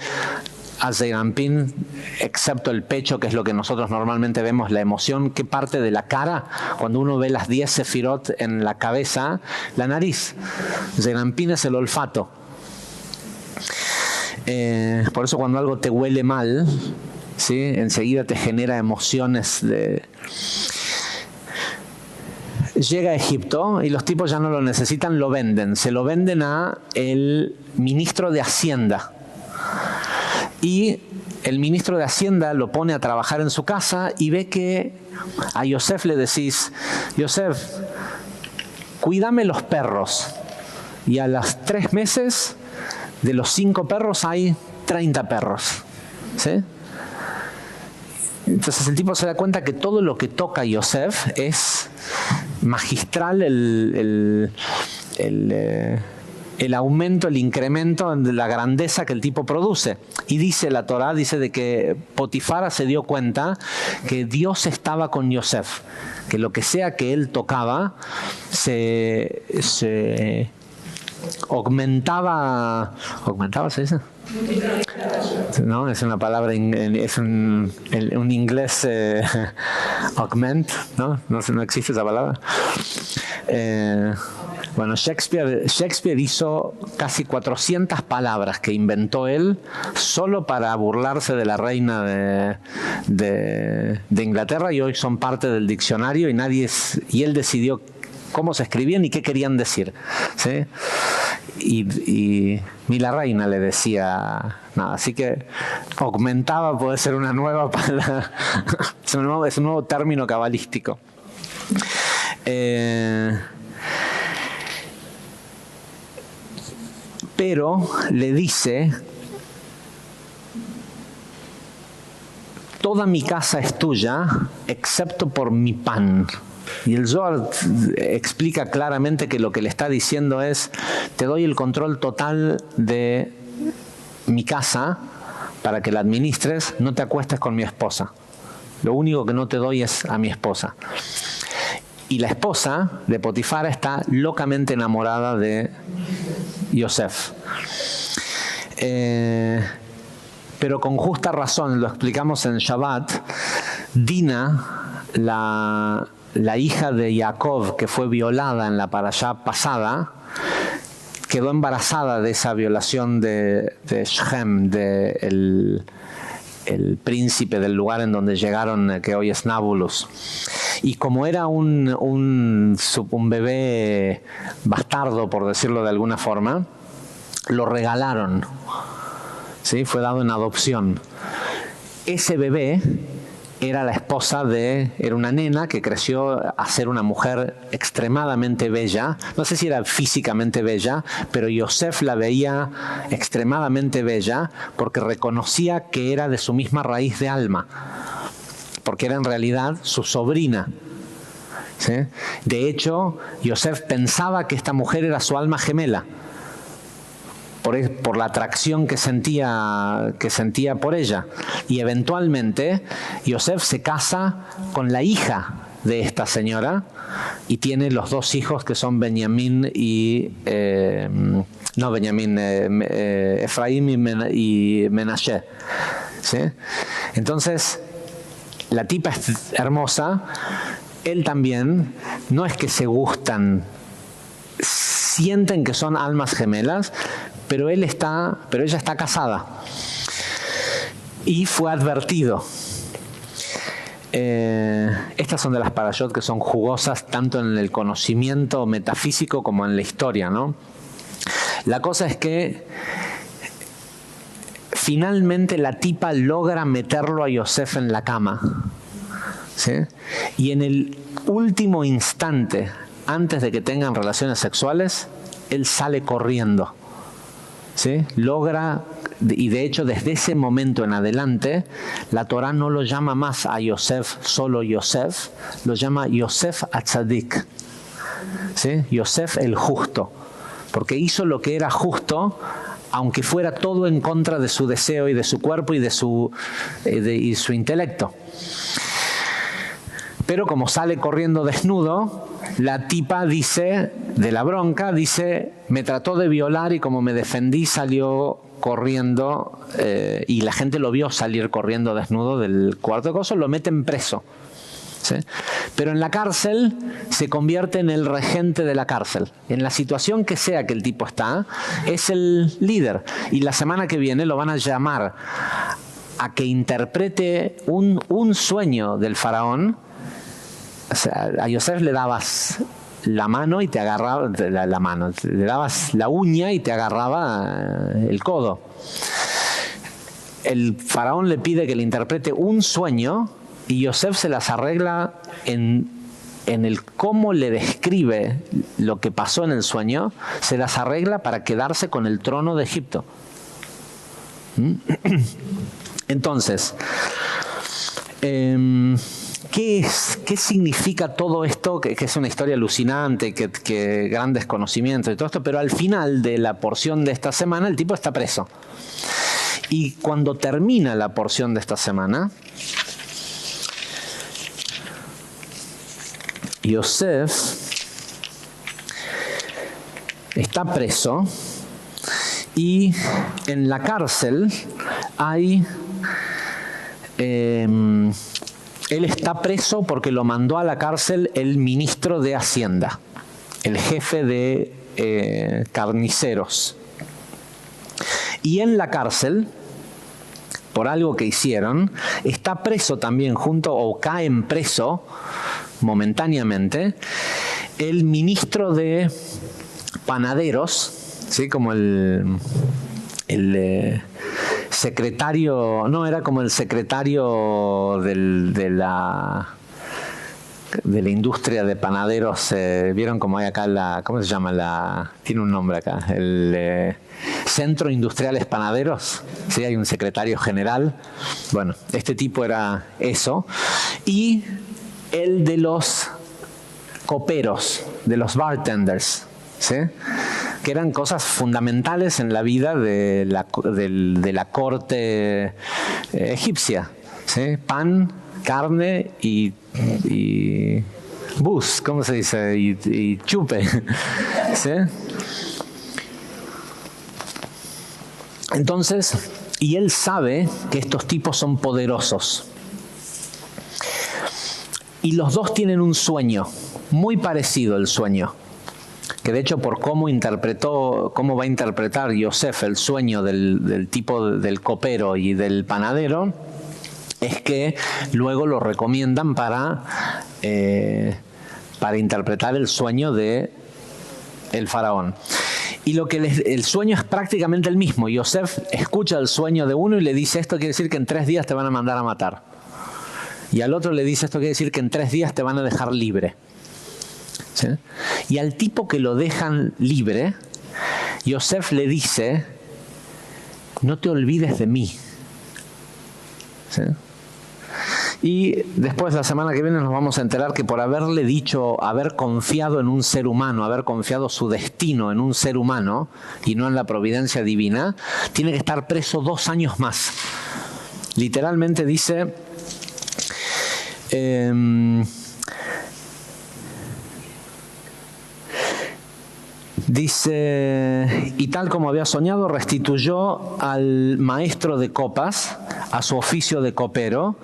a Zeid Anpin, excepto el pecho, que es lo que nosotros normalmente vemos, la emoción? ¿Qué parte de la cara? Cuando uno ve las 10 sefirot en la cabeza, la nariz. Zeid Anpin es el olfato. Por eso cuando algo te huele mal, ¿sí?, enseguida te genera emociones Llega a Egipto y los tipos ya no lo necesitan, lo venden. Se lo venden a el ministro de Hacienda. Y el ministro de Hacienda lo pone a trabajar en su casa y ve que a Yosef le decís: Yosef, cuídame los perros. Y a los 3 meses, de los 5 perros hay 30 perros. ¿Sí? Entonces el tipo se da cuenta que todo lo que toca Yosef es magistral, el aumento, el incremento de la grandeza que el tipo produce. Y dice la Torá, dice de que Potifara se dio cuenta que Dios estaba con Yosef, que lo que sea que él tocaba se ¿Augmentaba se dice? No, es una palabra, es un inglés, augment, ¿no? No existe esa palabra. Bueno, Shakespeare hizo casi 400 palabras que inventó él solo para burlarse de la reina de Inglaterra, y hoy son parte del diccionario, y él decidió cómo se escribían y qué querían decir, ¿sí? Y ni la reina le decía nada, así que augmentaba puede ser una nueva palabra, es un nuevo término cabalístico. Pero le dice: toda mi casa es tuya, excepto por mi pan. Y el Zohar explica claramente que lo que le está diciendo es: te doy el control total de mi casa para que la administres, no te acuestes con mi esposa. Lo único que no te doy es a mi esposa. Y la esposa de Potifar está locamente enamorada de Yosef. Pero con justa razón, lo explicamos en Shabbat, Dina, la hija de Jacob, que fue violada en la parashá pasada, quedó embarazada de esa violación de Shechem, el príncipe del lugar en donde llegaron, que hoy es Nablus. Y como era un bebé bastardo, por decirlo de alguna forma, lo regalaron, ¿sí? Fue dado en adopción. Ese bebé era la esposa era una nena que creció a ser una mujer extremadamente bella. No sé si era físicamente bella, pero Yosef la veía extremadamente bella porque reconocía que era de su misma raíz de alma, porque era en realidad su sobrina, ¿sí? De hecho, Yosef pensaba que esta mujer era su alma gemela, por la atracción que sentía por ella. Y eventualmente Yosef se casa con la hija de esta señora y tiene los dos hijos que son Benjamín y Efraín y Menashe, ¿sí? Entonces la tipa es hermosa, él también. No es que se gustan, sienten que son almas gemelas, pero ella está casada y fue advertido. Estas son de las parashot que son jugosas tanto en el conocimiento metafísico como en la historia, ¿no? La cosa es que finalmente la tipa logra meterlo a Yosef en la cama, ¿sí? Y en el último instante, antes de que tengan relaciones sexuales, él sale corriendo, ¿sí? Logra, y de hecho desde ese momento en adelante la Torá no lo llama más a Yosef solo Yosef, lo llama Yosef Atzadik, ¿sí? Yosef el justo, porque hizo lo que era justo, aunque fuera todo en contra de su deseo y de su cuerpo y de su intelecto. Pero como sale corriendo desnudo, la tipa dice, de la bronca, dice: me trató de violar y como me defendí salió corriendo, y la gente lo vio salir corriendo desnudo del cuarto de cosas, lo meten preso, ¿sí? Pero en la cárcel se convierte en el regente de la cárcel. En la situación que sea que el tipo está, es el líder. Y la semana que viene lo van a llamar a que interprete un sueño del faraón. O sea, a Yosef le dabas la mano y te agarraba la mano, le dabas la uña y te agarraba el codo. El faraón le pide que le interprete un sueño y Yosef se las arregla en el cómo le describe lo que pasó en el sueño, se las arregla para quedarse con el trono de Egipto. Entonces, ¿qué significa todo esto? Que es una historia alucinante, que grandes conocimientos y todo esto, pero al final de la porción de esta semana el tipo está preso. Y cuando termina la porción de esta semana, Yosef está preso y en la cárcel hay... él está preso porque lo mandó a la cárcel el ministro de Hacienda. el jefe de carniceros. Y en la cárcel, por algo que hicieron, está preso también o caen preso momentáneamente el ministro de panaderos, ¿sí? Como el secretario, no, era como el secretario de la industria de panaderos. ¿Vieron cómo hay acá cómo se llama? Tiene un nombre acá, el Centro Industriales Panaderos? Sí, hay un secretario general. Bueno, este tipo era eso. Y el de los coperos, de los bartenders, ¿sí? Que eran cosas fundamentales en la vida de la corte egipcia, ¿sí? Pan, carne y bus, ¿cómo se dice? Y chupe, ¿sí? Entonces, y él sabe que estos tipos son poderosos. Y los dos tienen un sueño, muy parecido el sueño, que de hecho por cómo va a interpretar Yosef el sueño del tipo del copero y del panadero, es que luego lo recomiendan para interpretar el sueño de el faraón. Y el sueño es prácticamente el mismo. Yosef escucha el sueño de uno y le dice: esto quiere decir que en 3 días te van a mandar a matar. Y al otro le dice: esto quiere decir que en 3 días te van a dejar libre. ¿Sí? Y al tipo que lo dejan libre, Yosef le dice: no te olvides de mí. ¿Sí? Y después, la semana que viene, nos vamos a enterar que por haber confiado en un ser humano, haber confiado su destino en un ser humano y no en la providencia divina, tiene que estar preso 2 años más. Literalmente dice... Dice: y tal como había soñado, restituyó al maestro de copas a su oficio de copero,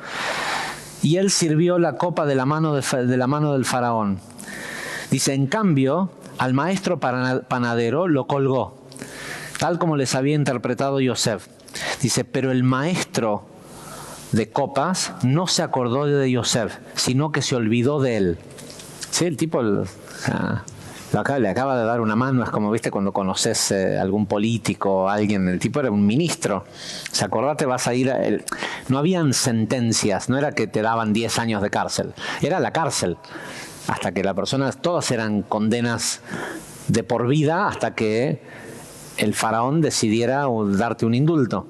y él sirvió la copa de la mano del faraón. Dice: en cambio, al maestro panadero lo colgó, tal como les había interpretado Yosef. Dice: pero el maestro de copas no se acordó de Yosef, sino que se olvidó de él. Sí, el tipo... le acaba de dar una mano. Es como, viste, cuando conoces algún político o alguien. El tipo era un ministro. O sea, acordate, vas a ir... no habían sentencias, no era que te daban 10 años de cárcel. Era la cárcel. Hasta que la persona... Todas eran condenas de por vida hasta que el faraón decidiera darte un indulto.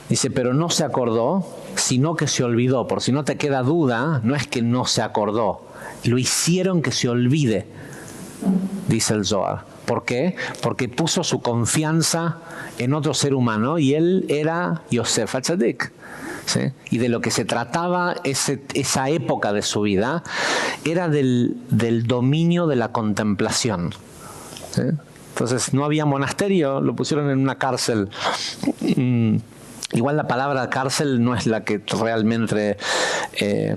Dice: pero no se acordó, sino que se olvidó. Por si no te queda duda, no es que no se acordó, lo hicieron que se olvide, dice el Zohar. ¿Por qué? Porque puso su confianza en otro ser humano, y él era Yosef HaTzadik, ¿sí? Y de lo que se trataba esa época de su vida era del dominio de la contemplación, ¿sí? Entonces no había monasterio, lo pusieron en una cárcel. Igual la palabra cárcel no es la que realmente...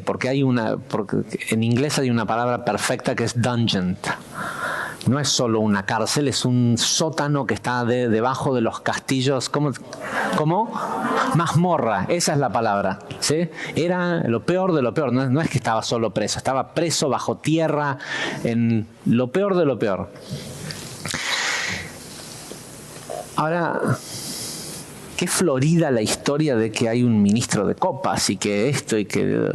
porque en inglés hay una palabra perfecta que es dungeon. No es solo una cárcel, es un sótano que está debajo de los castillos. ¿Cómo? Mazmorra, esa es la palabra, ¿sí? Era lo peor de lo peor. No es que estaba solo preso, estaba preso bajo tierra, en lo peor de lo peor. Ahora, qué florida la historia de que hay un ministro de copas y que esto y que...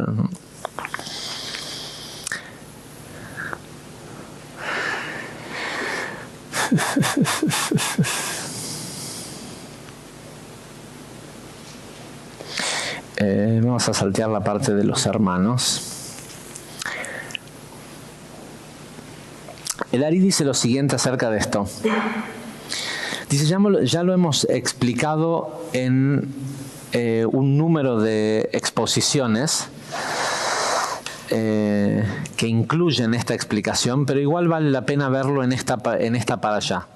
Vamos a saltear la parte de los hermanos. El Ari dice lo siguiente acerca de esto. Dice: ya lo hemos explicado en un número de exposiciones que incluyen esta explicación, pero igual vale la pena verlo en esta parashá.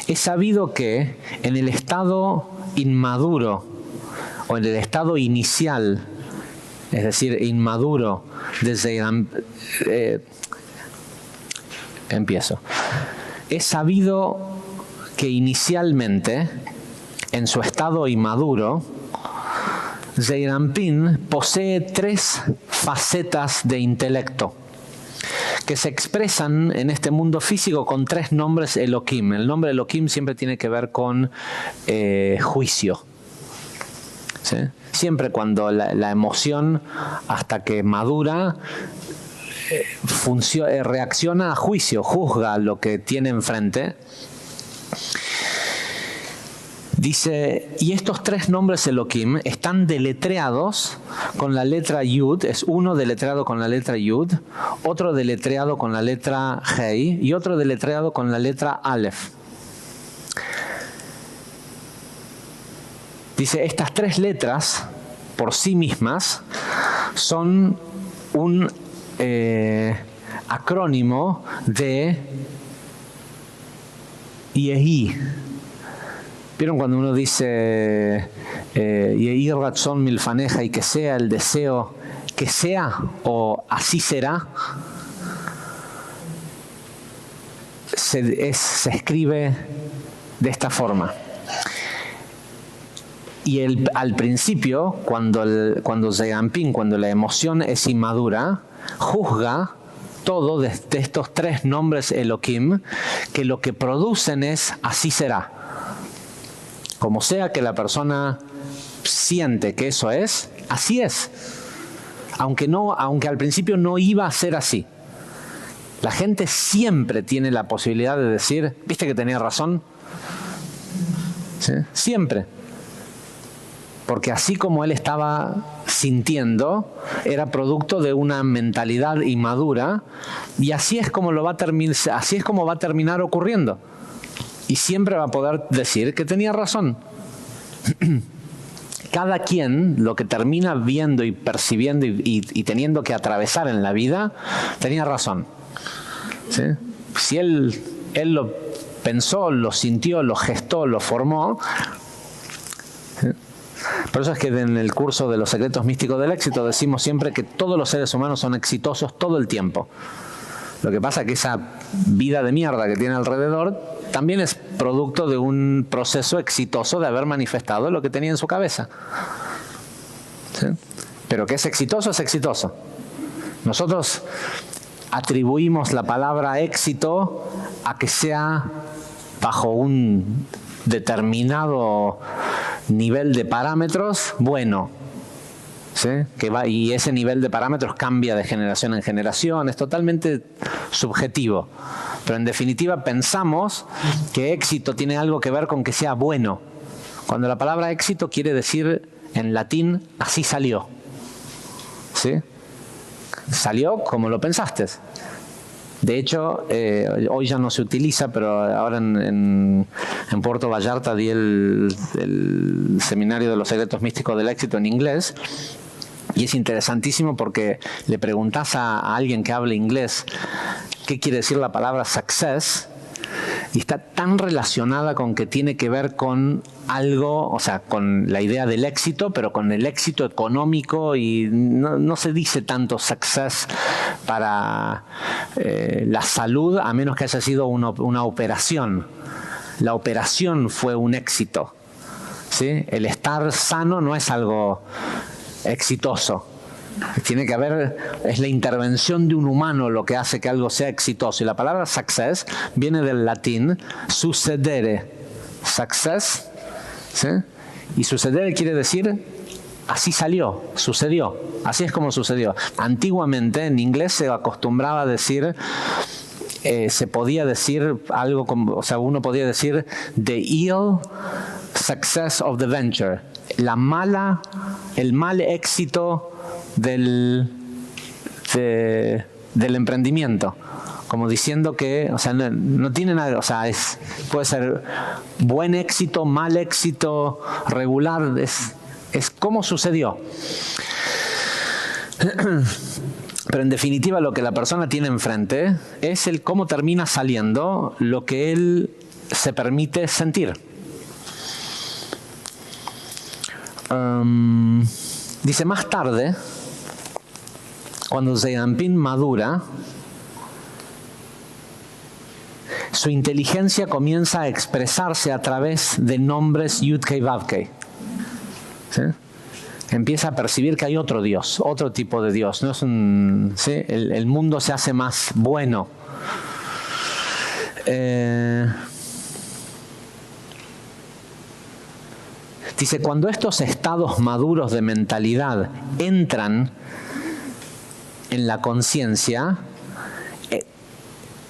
Es sabido que en el estado inmaduro o en el estado inicial es decir, inmaduro de Zeirampin. Empiezo. Es sabido que inicialmente, en su estado inmaduro, Zeirampin posee 3 facetas de intelecto que se expresan en este mundo físico con 3 nombres Elohim. El nombre Elohim siempre tiene que ver con juicio. ¿Sí? Siempre cuando la emoción, hasta que madura, reacciona a juicio, juzga lo que tiene enfrente. Dice, y estos 3 nombres Elohim están deletreados con la letra Yud, es uno deletreado con la letra Yud, otro deletreado con la letra Hei y otro deletreado con la letra Aleph. Dice, estas 3 letras por sí mismas son un acrónimo de Yehi. ¿Vieron cuando uno dice Yehi Ratzon Milfaneja y que sea el deseo, que sea o así será? Se escribe de esta forma. Y al principio, cuando Zeirampin, cuando la emoción es inmadura, juzga todo de estos 3 nombres Elohim, que lo que producen es así será. Como sea que la persona siente que eso es, así es. Aunque al principio no iba a ser así. La gente siempre tiene la posibilidad de decir, ¿viste que tenía razón? ¿Sí? Siempre. Porque así como él estaba sintiendo, era producto de una mentalidad inmadura, y así es como va a terminar ocurriendo. Y siempre va a poder decir que tenía razón. Cada quien lo que termina viendo y percibiendo y teniendo que atravesar en la vida, tenía razón. ¿Sí? Si él lo pensó, lo sintió, lo gestó, lo formó. ¿Sí? Por eso es que en el curso de los secretos místicos del éxito decimos siempre que todos los seres humanos son exitosos todo el tiempo. Lo que pasa es que esa vida de mierda que tiene alrededor también es producto de un proceso exitoso de haber manifestado lo que tenía en su cabeza. ¿Sí? Pero que es exitoso, es exitoso. Nosotros atribuimos la palabra éxito a que sea bajo un determinado nivel de parámetros bueno. ¿Sí? Y ese nivel de parámetros cambia de generación en generación, es totalmente subjetivo. Pero en definitiva pensamos que éxito tiene algo que ver con que sea bueno. Cuando la palabra éxito quiere decir en latín, así salió. ¿Sí? Salió como lo pensaste. De hecho, hoy ya no se utiliza, pero ahora en Puerto Vallarta di el seminario de los secretos místicos del éxito en inglés. Y es interesantísimo porque le preguntás a alguien que hable inglés qué quiere decir la palabra success, y está tan relacionada con que tiene que ver con algo, o sea, con la idea del éxito, pero con el éxito económico, y no se dice tanto success para la salud, a menos que haya sido una operación. La operación fue un éxito. ¿Sí? El estar sano no es algo exitoso. Tiene que haber, es la intervención de un humano lo que hace que algo sea exitoso. Y la palabra success viene del latín sucedere. Success, ¿sí? Y sucedere quiere decir así salió, sucedió. Así es como sucedió. Antiguamente en inglés se acostumbraba a decir, se podía decir algo como, o sea, uno podía decir the ill success of the venture. El mal éxito del emprendimiento, como diciendo que, o sea, no tiene nada, o sea, puede ser buen éxito, mal éxito, regular, es como sucedió. Pero en definitiva lo que la persona tiene enfrente es el cómo termina saliendo lo que él se permite sentir. Dice, más tarde, cuando Zedanpin madura, su inteligencia comienza a expresarse a través de nombres Yudkei Vavkei. ¿Sí? Empieza a percibir que hay otro Dios, otro tipo de Dios. No es un, ¿sí? El mundo se hace más bueno. Dice, cuando estos estados maduros de mentalidad entran en la conciencia,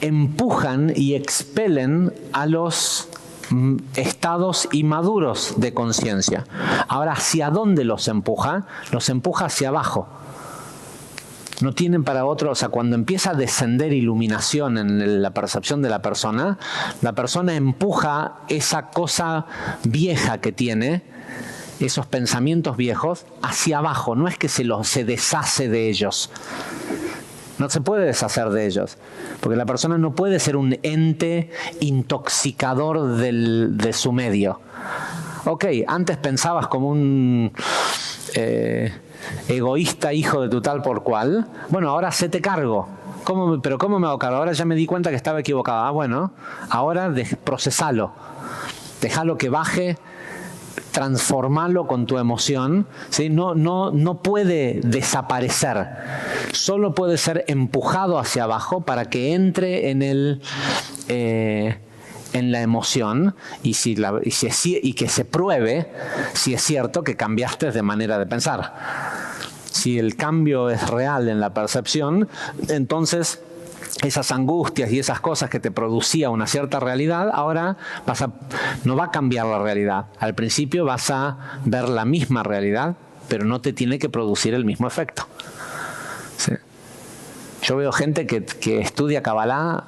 empujan y expelen a los estados inmaduros de conciencia. Ahora, ¿hacia dónde los empuja? Los empuja hacia abajo. No tienen para otro, o sea, cuando empieza a descender iluminación en la percepción de la persona empuja esa cosa vieja que tiene, esos pensamientos viejos, hacia abajo. No es que se deshace de ellos. No se puede deshacer de ellos, porque la persona no puede ser un ente intoxicador de su medio. Ok, antes pensabas como un egoísta hijo de tu tal por cual. Bueno, ahora hacete cargo. ¿Pero cómo me hago cargo? Ahora ya me di cuenta que estaba equivocado. Ah, bueno, ahora procesalo. Déjalo que baje. Transformarlo con tu emoción, ¿sí? No puede desaparecer, solo puede ser empujado hacia abajo para que entre en la emoción y que se pruebe si es cierto que cambiaste de manera de pensar. Si el cambio es real en la percepción, entonces esas angustias y esas cosas que te producía una cierta realidad, ahora no va a cambiar la realidad. Al principio vas a ver la misma realidad, pero no te tiene que producir el mismo efecto. ¿Sí? Yo veo gente que estudia Kabbalah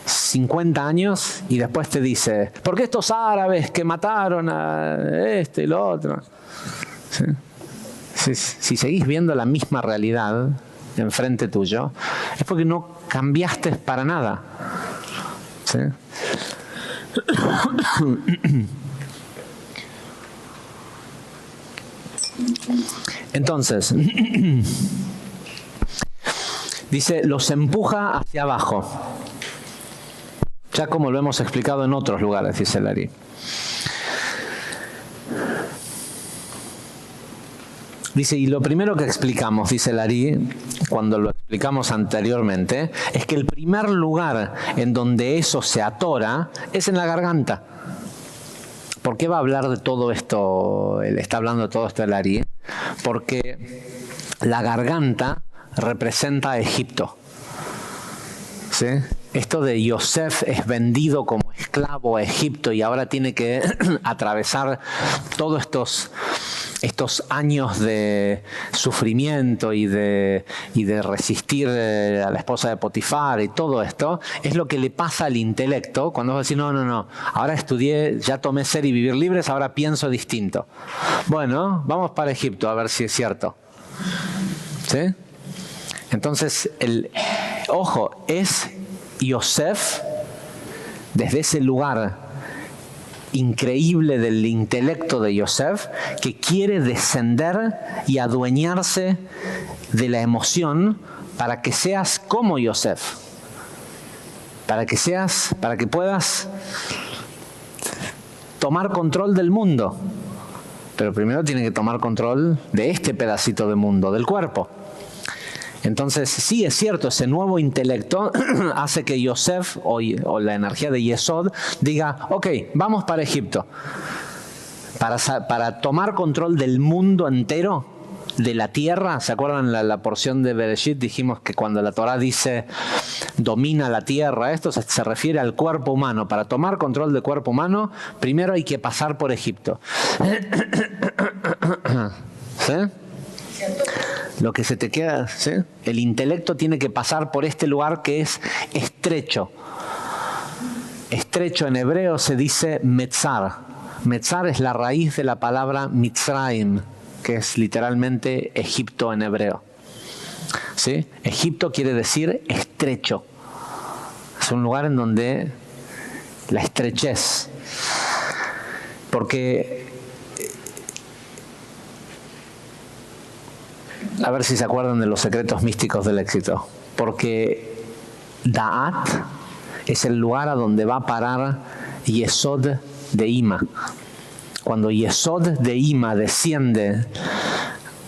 50 años y después te dice, ¿por qué estos árabes que mataron a este y lo otro? ¿Sí? Si seguís viendo la misma realidad enfrente tuyo, es porque no cambiaste para nada. ¿Sí? Entonces, dice, los empuja hacia abajo. Ya como lo hemos explicado en otros lugares, dice Lari. Dice, y lo primero que explicamos, dice Lari, cuando lo explicamos anteriormente, es que el primer lugar en donde eso se atora es en la garganta. ¿Por qué va a hablar de todo esto? Él está hablando de todo esto Lari. Porque la garganta representa a Egipto. ¿Sí? Esto de Yosef es vendido como esclavo a Egipto y ahora tiene que atravesar todos estos años de sufrimiento y de resistir a la esposa de Potifar y todo esto, es lo que le pasa al intelecto cuando va a decir, no, ahora estudié, ya tomé Ser y Vivir Libres, ahora pienso distinto. Bueno, vamos para Egipto a ver si es cierto. ¿Sí? Entonces, ojo, es Yosef, desde ese lugar increíble del intelecto de Yosef, que quiere descender y adueñarse de la emoción para que seas como Yosef, para que puedas tomar control del mundo. Pero primero tiene que tomar control de este pedacito de mundo, del cuerpo. Entonces, sí, es cierto, ese nuevo intelecto hace que Yosef o la energía de Yesod diga, ok, vamos para Egipto. Para tomar control del mundo entero, de la tierra. ¿Se acuerdan la porción de Bereshit? Dijimos que cuando la Torah dice domina la tierra, esto se refiere al cuerpo humano. Para tomar control del cuerpo humano, primero hay que pasar por Egipto. ¿Sí? Lo que se te queda, ¿sí? El intelecto tiene que pasar por este lugar que es estrecho. Estrecho en hebreo se dice metzar. Metzar es la raíz de la palabra Mitzrayim, que es literalmente Egipto en hebreo. ¿Sí? Egipto quiere decir estrecho. Es un lugar en donde la estrechez. Porque A ver si se acuerdan de los secretos místicos del éxito. Porque Da'at es el lugar a donde va a parar Yesod de Ima. Cuando Yesod de Ima desciende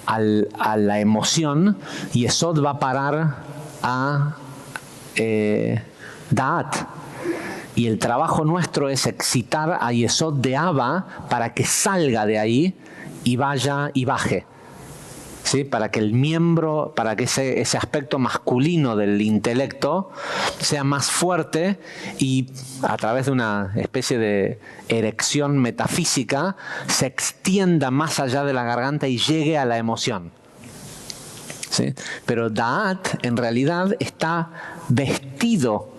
a la emoción, Yesod va a parar a Da'at. Y el trabajo nuestro es excitar a Yesod de Abba para que salga de ahí y vaya y baje. ¿Sí? Para que el miembro, para que ese aspecto masculino del intelecto sea más fuerte y a través de una especie de erección metafísica se extienda más allá de la garganta y llegue a la emoción. ¿Sí? Pero Da'at en realidad está vestido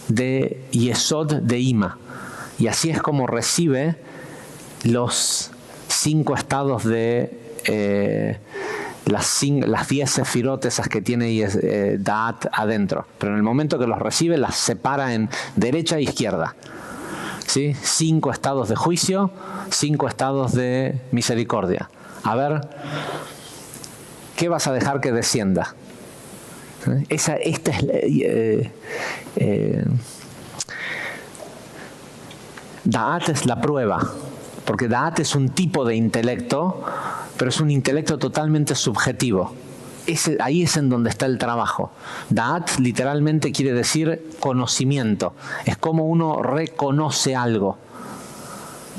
de Yesod de Ima. Y así es como recibe los 5 estados de las 10 sefirot esas que tiene Da'at adentro. Pero en el momento que los recibe, las separa en derecha e izquierda. ¿Sí? 5 estados de juicio, 5 estados de misericordia. A ver, ¿qué vas a dejar que descienda? Da'at es la prueba, porque Da'at es un tipo de intelecto, pero es un intelecto totalmente subjetivo. Ahí es en donde está el trabajo. Da'at literalmente quiere decir conocimiento. Es como uno reconoce algo.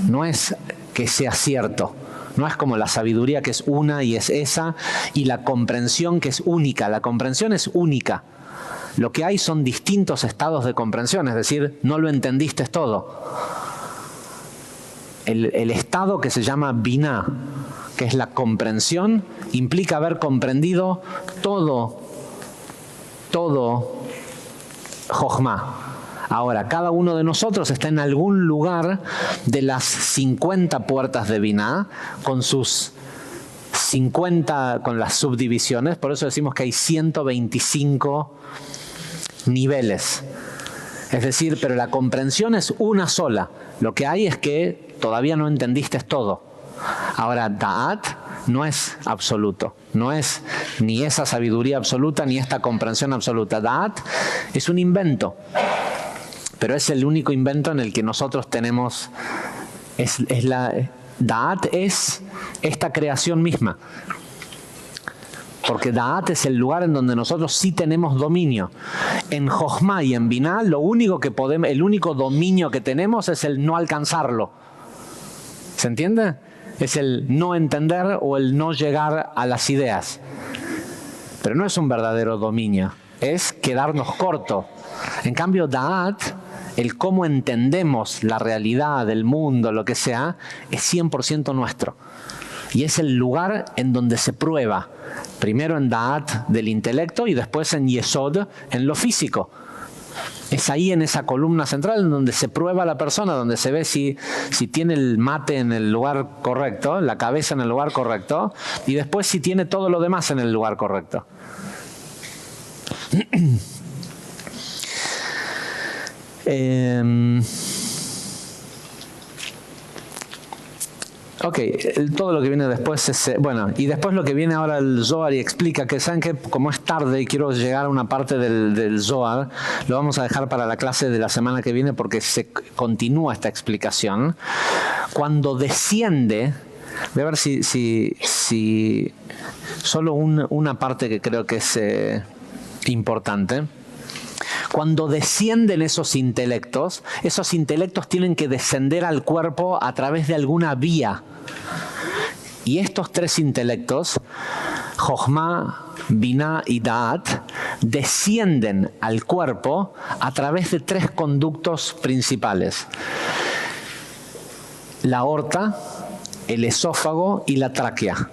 No es que sea cierto. No es como la sabiduría que es una y es esa, y la comprensión que es única. La comprensión es única. Lo que hay son distintos estados de comprensión, es decir, no lo entendiste todo. El estado que se llama Binah, que es la comprensión, implica haber comprendido todo Jochma. Ahora, cada uno de nosotros está en algún lugar de las 50 puertas de Binah, con sus 50, con las subdivisiones. Por eso decimos que hay 125 niveles. Es decir, pero la comprensión es una sola. Lo que hay es que todavía no entendiste todo. Ahora, Da'at no es absoluto. No es ni esa sabiduría absoluta ni esta comprensión absoluta. Da'at es un invento. Pero es el único invento en el que nosotros tenemos, Da'at es esta creación misma. Porque Da'at es el lugar en donde nosotros sí tenemos dominio. En Jochma y en Binah, el único dominio que tenemos es el no alcanzarlo. ¿Se entiende? Es el no entender o el no llegar a las ideas. Pero no es un verdadero dominio, es quedarnos corto. En cambio, Da'at, el cómo entendemos la realidad del mundo, lo que sea, es 100% nuestro. Y es el lugar en donde se prueba. Primero en Da'at del intelecto y después en Yesod, en lo físico. Es ahí en esa columna central en donde se prueba a la persona, donde se ve si tiene el mate en el lugar correcto, la cabeza en el lugar correcto, y después si tiene todo lo demás en el lugar correcto. Ok, todo lo que viene después es... bueno, y después lo que viene ahora el Zohar y explica que, ¿saben qué? Como es tarde y quiero llegar a una parte del Zohar, lo vamos a dejar para la clase de la semana que viene porque se continúa esta explicación. Cuando desciende, voy a ver si solo una parte que creo que es importante. Cuando descienden esos intelectos tienen que descender al cuerpo a través de alguna vía. Y estos 3 intelectos, Jochma, Binah y Da'at, descienden al cuerpo a través de 3 conductos principales. La aorta, el esófago y la tráquea.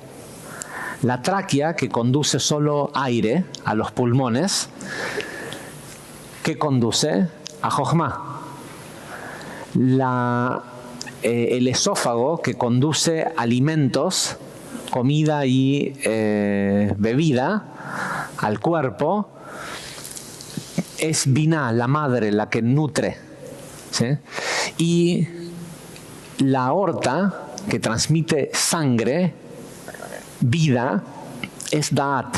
La tráquea, que conduce solo aire a los pulmones, que conduce a Jochma. El esófago, que conduce alimentos, comida y bebida al cuerpo, es Binah, la madre, la que nutre. ¿Sí? Y la aorta, que transmite sangre, vida, es Da'at.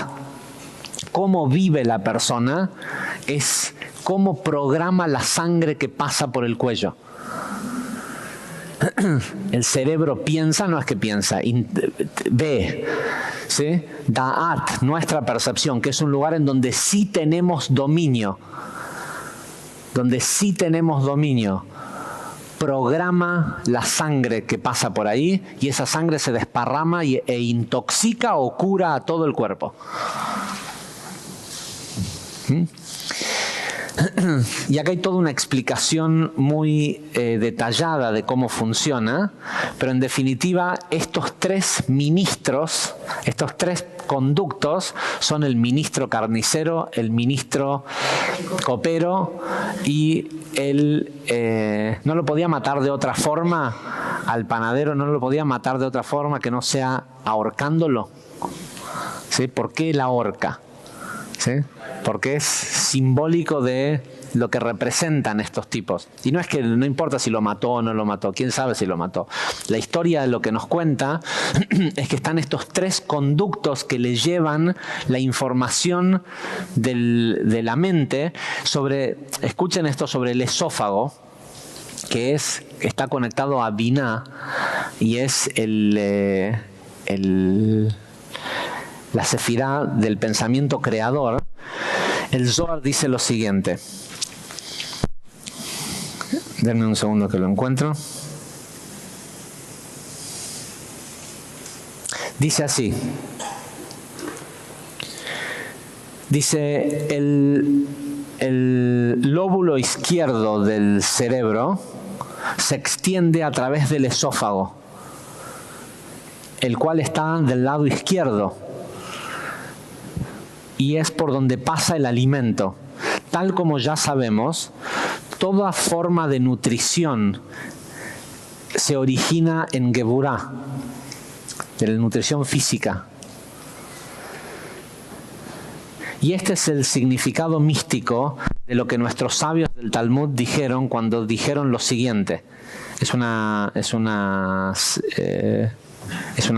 Cómo vive la persona es cómo programa la sangre que pasa por el cuello. El cerebro piensa, no es que piensa, ve. ¿Sí? Da'at, nuestra percepción, que es un lugar en donde sí tenemos dominio. Donde sí tenemos dominio. Programa la sangre que pasa por ahí y esa sangre se desparrama e intoxica o cura a todo el cuerpo. Y acá hay toda una explicación muy detallada de cómo funciona, pero en definitiva estos tres ministros, estos tres conductos son el ministro carnicero, el ministro copero y no lo podía matar de otra forma, al panadero no lo podía matar de otra forma que no sea ahorcándolo. ¿Sí? ¿Por qué la horca? ¿Sí? Porque es simbólico de lo que representan estos tipos. Y no es que no importa si lo mató o no lo mató, quién sabe si lo mató. La historia de lo que nos cuenta es que están estos tres conductos que le llevan la información de la mente sobre, escuchen esto, sobre el esófago, que está conectado a Binah y es la sefirá del pensamiento creador. El Zohar dice lo siguiente. Denme un segundo que lo encuentro. Dice así. Dice, el lóbulo izquierdo del cerebro se extiende a través del esófago, el cual está del lado izquierdo. Y es por donde pasa el alimento. Tal como ya sabemos, toda forma de nutrición se origina en Geburá, de la nutrición física. Y este es el significado místico de lo que nuestros sabios del Talmud dijeron cuando dijeron lo siguiente. Es una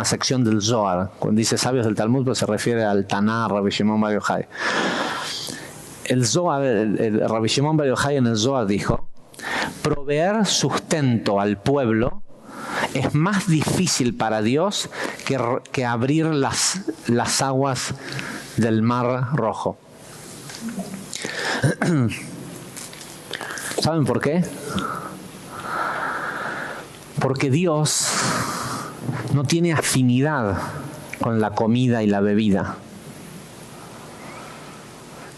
sección del Zohar. Cuando dice sabios del Talmud, pues se refiere al Taná, Rabbi Shimon Bar Yochai. El Zohar, el Rabbi Shimon Bar Yochai en el Zohar dijo: proveer sustento al pueblo es más difícil para Dios que abrir las aguas del Mar Rojo. ¿Saben por qué? Porque Dios no tiene afinidad con la comida y la bebida.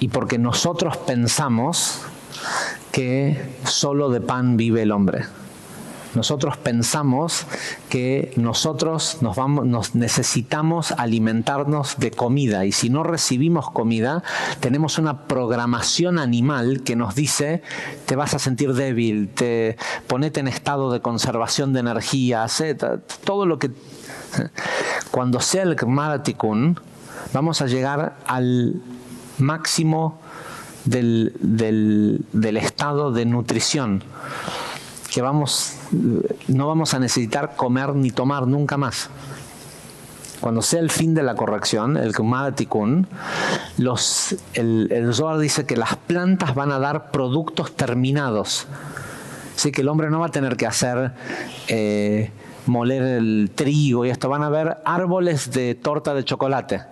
Y porque nosotros pensamos que solo de pan vive el hombre. Nosotros pensamos que nosotros nos necesitamos alimentarnos de comida, y si no recibimos comida, tenemos una programación animal que nos dice: te vas a sentir débil, ponete en estado de conservación de energía, todo lo que... Cuando sea el Gemara Tikkun, vamos a llegar al máximo del estado de nutrición, que no vamos a necesitar comer ni tomar nunca más. Cuando sea el fin de la corrección, el Gemara Tikkun, el Zohar dice que las plantas van a dar productos terminados. Así que el hombre no va a tener que hacer moler el trigo y esto, van a haber árboles de torta de chocolate.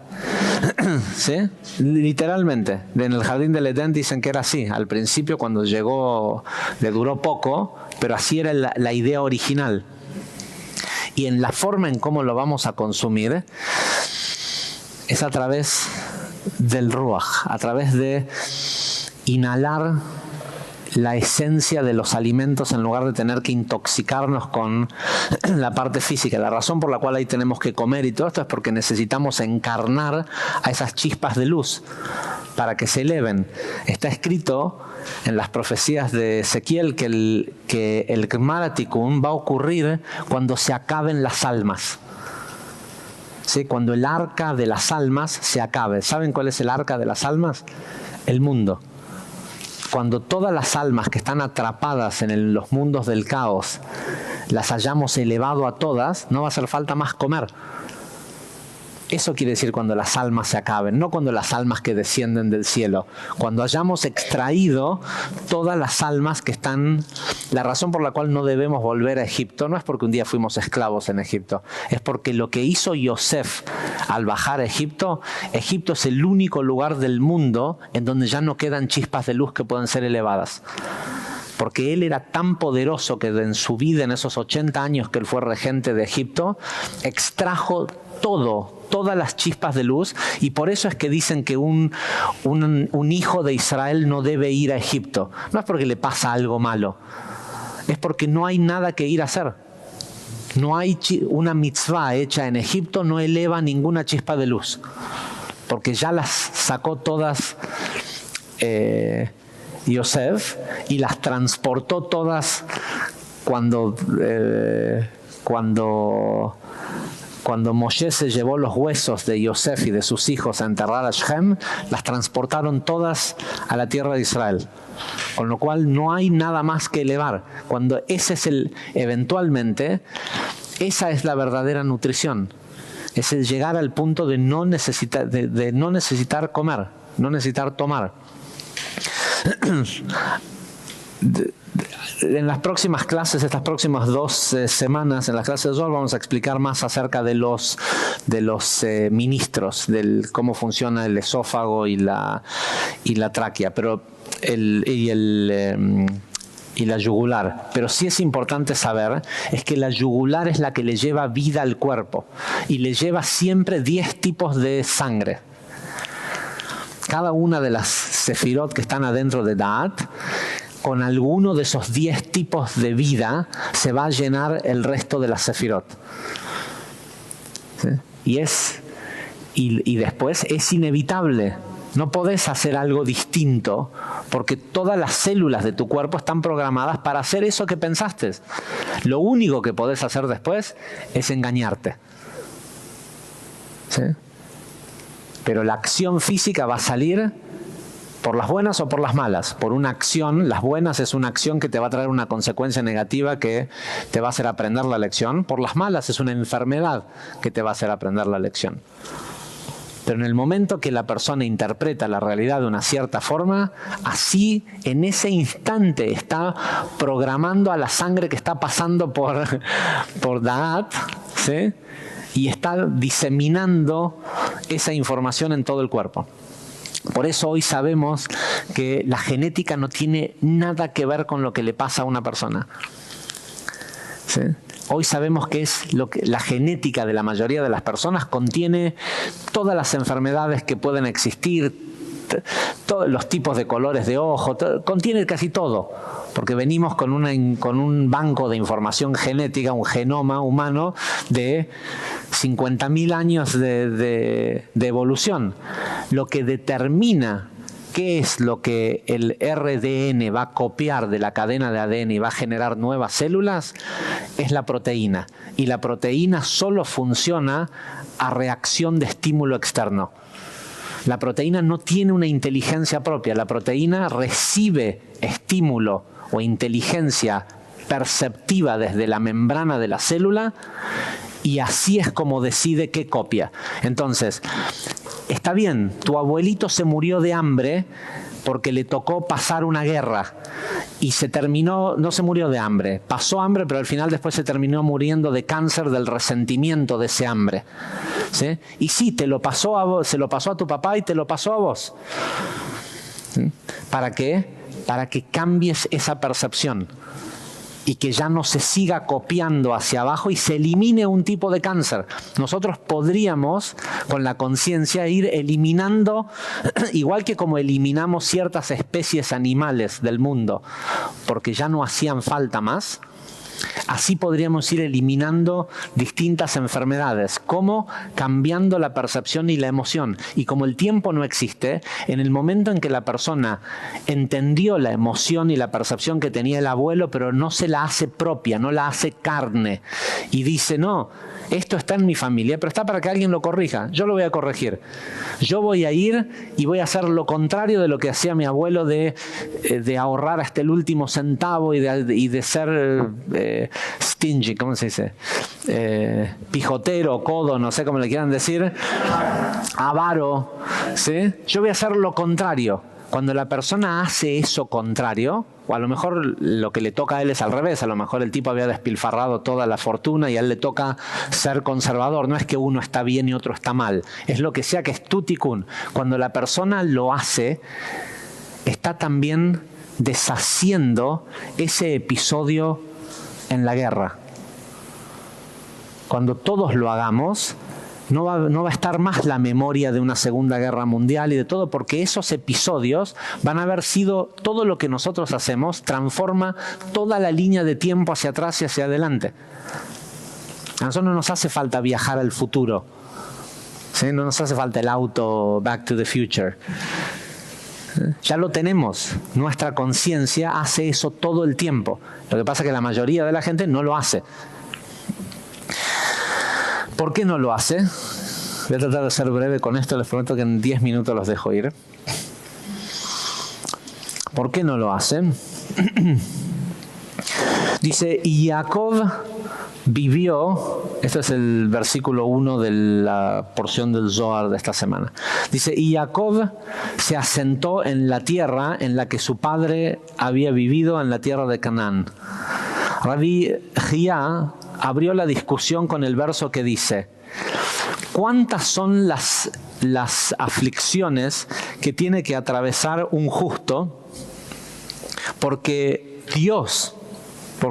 ¿Sí? Literalmente. En el jardín del Edén dicen que era así. Al principio, cuando llegó, le duró poco, pero así era la idea original. Y en la forma en cómo lo vamos a consumir es a través del Ruach, a través de inhalar la esencia de los alimentos en lugar de tener que intoxicarnos con la parte física. La razón por la cual ahí tenemos que comer y todo esto es porque necesitamos encarnar a esas chispas de luz para que se eleven. Está escrito en las profecías de Ezequiel que el Gemara Tikkun va a ocurrir cuando se acaben las almas. ¿Sí? Cuando el arca de las almas se acabe. ¿Saben cuál es el arca de las almas? El mundo. Cuando todas las almas que están atrapadas en los mundos del caos las hayamos elevado a todas, no va a hacer falta más comer. Eso quiere decir cuando las almas se acaben, no cuando las almas que descienden del cielo. Cuando hayamos extraído todas las almas que están... La razón por la cual no debemos volver a Egipto no es porque un día fuimos esclavos en Egipto, es porque lo que hizo Yosef al bajar a Egipto, Egipto es el único lugar del mundo en donde ya no quedan chispas de luz que puedan ser elevadas. Porque él era tan poderoso que en su vida, en esos 80 años que él fue regente de Egipto, extrajo todas las chispas de luz, y por eso es que dicen que un hijo de Israel no debe ir a Egipto. No es porque le pasa algo malo, es porque no hay nada que ir a hacer. No hay una mitzvah hecha en Egipto, no eleva ninguna chispa de luz, porque ya las sacó todas Yosef, y las transportó todas cuando Moshe se llevó los huesos de Yosef y de sus hijos a enterrar a Shem, las transportaron todas a la tierra de Israel. Con lo cual no hay nada más que elevar. Cuando ese es eventualmente, esa es la verdadera nutrición. Es el llegar al punto de no necesitar, de no necesitar comer, no necesitar tomar. En las próximas clases, estas próximas 2 semanas, en las clases de Zohar, vamos a explicar más acerca de los ministros, de cómo funciona el esófago y la tráquea, y la yugular. Pero sí es importante saber es que la yugular es la que le lleva vida al cuerpo y le lleva siempre 10 tipos de sangre. Cada una de las sefirot que están adentro de Da'at, con alguno de esos 10 tipos de vida se va a llenar el resto de las sefirot. ¿Sí? Y después es inevitable. No podés hacer algo distinto porque todas las células de tu cuerpo están programadas para hacer eso que pensaste. Lo único que podés hacer después es engañarte. ¿Sí? Pero la acción física va a salir por las buenas o por las malas. Por una acción, las buenas es una acción que te va a traer una consecuencia negativa que te va a hacer aprender la lección. Por las malas es una enfermedad que te va a hacer aprender la lección. Pero en el momento que la persona interpreta la realidad de una cierta forma, así en ese instante está programando a la sangre que está pasando por Da'at, ¿sí? Y está diseminando esa información en todo el cuerpo. Por eso hoy sabemos que la genética no tiene nada que ver con lo que le pasa a una persona. ¿Sí? Hoy sabemos que la genética de la mayoría de las personas contiene todas las enfermedades que pueden existir, todos los tipos de colores de ojo, contiene casi todo, porque venimos con un banco de información genética, un genoma humano de 50.000 años de evolución. Lo que determina qué es lo que el RDN va a copiar de la cadena de ADN y va a generar nuevas células es la proteína. Y la proteína solo funciona a reacción de estímulo externo. La proteína no tiene una inteligencia propia. La proteína recibe estímulo o inteligencia perceptiva desde la membrana de la célula y así es como decide qué copia. Entonces, está bien, tu abuelito se murió de hambre porque le tocó pasar una guerra y no se murió de hambre, pasó hambre, pero al final después se terminó muriendo de cáncer del resentimiento de ese hambre. ¿Sí? Y sí, te lo pasó a vos, se lo pasó a tu papá y te lo pasó a vos. ¿Sí? ¿Para qué? Para que cambies esa percepción y que ya no se siga copiando hacia abajo y se elimine un tipo de cáncer. Nosotros podríamos, con la conciencia, ir eliminando, igual que como eliminamos ciertas especies animales del mundo, porque ya no hacían falta más, así podríamos ir eliminando distintas enfermedades, como cambiando la percepción y la emoción. Y como el tiempo no existe, en el momento en que la persona entendió la emoción y la percepción que tenía el abuelo, pero no se la hace propia, no la hace carne, y dice, no, Esto está en mi familia, pero está para que alguien lo corrija. Yo lo voy a corregir. Yo voy a ir y voy a hacer lo contrario de lo que hacía mi abuelo de ahorrar hasta el último centavo y de ser stingy, ¿cómo se dice? Pijotero, codo, no sé cómo le quieran decir, avaro, ¿sí? Yo voy a hacer lo contrario. Cuando la persona hace eso contrario, o a lo mejor lo que le toca a él es al revés, a lo mejor el tipo había despilfarrado toda la fortuna y a él le toca ser conservador. No es que uno está bien y otro está mal, es lo que sea que es tu tikkun. Cuando la persona lo hace, está también deshaciendo ese episodio en la guerra. Cuando todos lo hagamos, no va a estar más la memoria de una Segunda Guerra Mundial y de todo, porque esos episodios van a haber sido todo lo que nosotros hacemos, transforma toda la línea de tiempo hacia atrás y hacia adelante. A nosotros no nos hace falta viajar al futuro, ¿sí? No nos hace falta el auto Back to the Future. Ya lo tenemos, nuestra conciencia hace eso todo el tiempo. Lo que pasa es que la mayoría de la gente no lo hace. ¿Por qué no lo hace? Voy a tratar de ser breve con esto, les prometo que en 10 minutos los dejo ir. ¿Por qué no lo hace? Dice, y Jacob vivió, este es el versículo 1 de la porción del Zohar de esta semana. Dice, y Jacob se asentó en la tierra en la que su padre había vivido, en la tierra de Canaán. Rabbi Jia abrió la discusión con el verso que dice, ¿cuántas son las aflicciones que tiene que atravesar un justo? Porque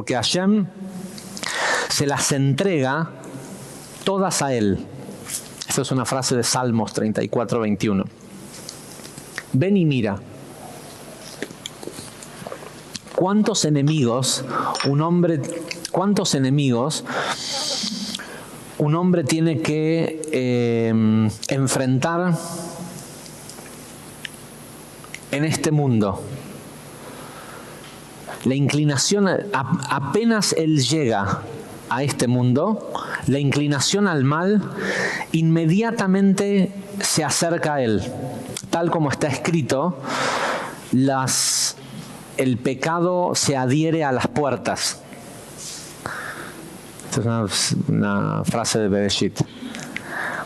Hashem se las entrega todas a él. Esta es una frase de Salmos 34, 21. Ven y mira. ¿Cuántos enemigos un hombre tiene que enfrentar en este mundo? La inclinación, apenas él llega a este mundo, la inclinación al mal inmediatamente se acerca a él. Tal como está escrito, el pecado se adhiere a las puertas. Esta es una frase de Bereshit.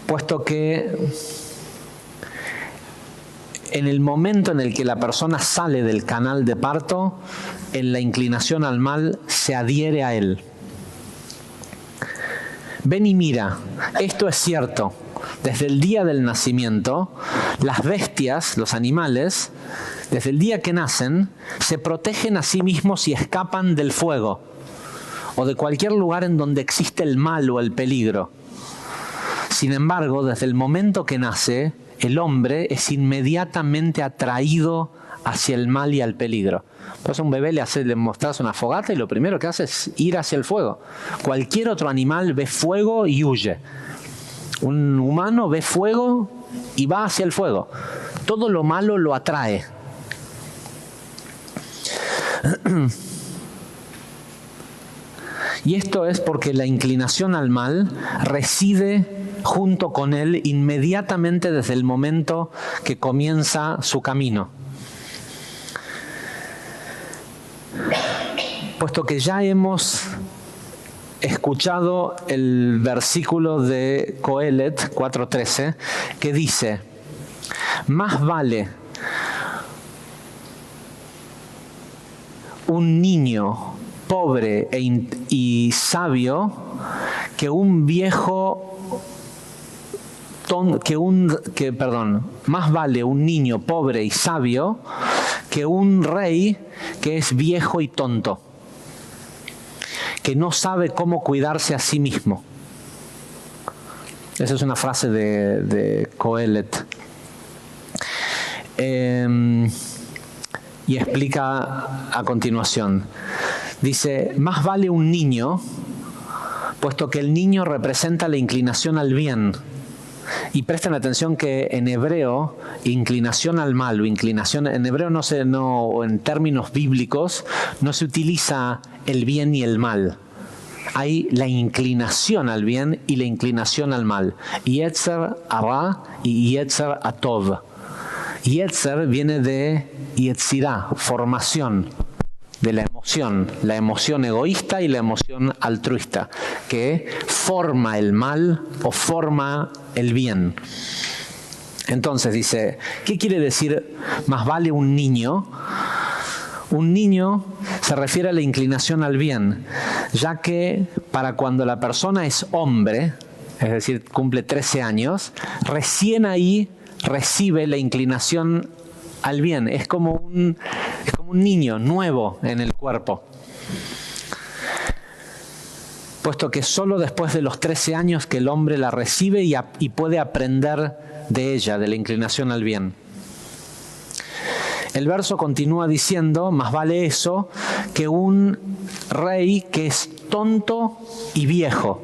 Puesto que en el momento en el que la persona sale del canal de parto, en la inclinación al mal se adhiere a él. Ven y mira, esto es cierto. Desde el día del nacimiento, las bestias, los animales, desde el día que nacen, se protegen a sí mismos y escapan del fuego o de cualquier lugar en donde existe el mal o el peligro. Sin embargo, desde el momento que nace, el hombre es inmediatamente atraído hacia el mal y al peligro. Por eso a un bebé le mostras una fogata y lo primero que hace es ir hacia el fuego. Cualquier otro animal ve fuego y huye. Un humano ve fuego y va hacia el fuego. Todo lo malo lo atrae. Y esto es porque la inclinación al mal reside junto con él inmediatamente desde el momento que comienza su camino. Puesto que ya hemos escuchado el versículo de Coelet 4:13 que dice, más vale un niño pobre y sabio que un viejo más vale un niño pobre y sabio que un rey que es viejo y tonto, que no sabe cómo cuidarse a sí mismo. Esa es una frase de Coelet. Y explica a continuación. Dice, más vale un niño, puesto que el niño representa la inclinación al bien. Y presten atención que en hebreo, inclinación al mal o inclinación, en hebreo o en términos bíblicos, no se utiliza el bien y el mal. hay la inclinación al bien y la inclinación al mal. Yetzer Hara y Yetzer Atov. Yetzer viene de Yetzirá, formación de la emoción egoísta y la emoción altruista, que forma el mal o forma el bien. Entonces dice, ¿qué quiere decir más vale un niño? Un niño se refiere a la inclinación al bien, ya que para cuando la persona es hombre, es decir, cumple 13 años, recién ahí recibe la inclinación al bien. Es como un niño nuevo en el cuerpo. Puesto que solo después de los 13 años que el hombre la recibe y puede aprender de ella, de la inclinación al bien. El verso continúa diciendo, más vale eso que un rey que es tonto y viejo.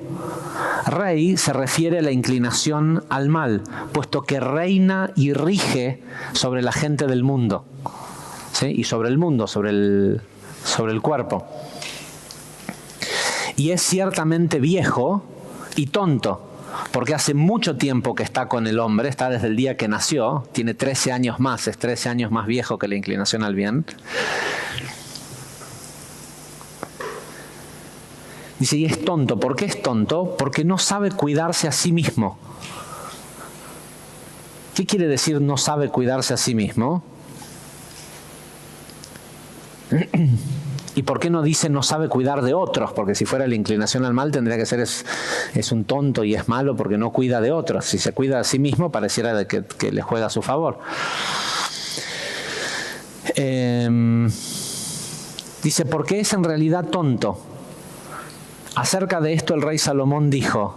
Rey se refiere a la inclinación al mal, puesto que reina y rige sobre la gente del mundo, ¿sí? Y sobre el mundo, sobre el cuerpo. Y es ciertamente viejo y tonto, porque hace mucho tiempo que está con el hombre, está desde el día que nació, tiene 13 años más, es 13 años más viejo que la inclinación al bien. Dice, y es tonto. ¿Por qué es tonto? Porque no sabe cuidarse a sí mismo. ¿Qué quiere decir no sabe cuidarse a sí mismo? ¿Y por qué no dice no sabe cuidar de otros? Porque si fuera la inclinación al mal tendría que ser es un tonto y es malo porque no cuida de otros. Si se cuida a sí mismo pareciera que le juega a su favor. Dice, ¿por qué es en realidad tonto? Acerca de esto el rey Salomón dijo,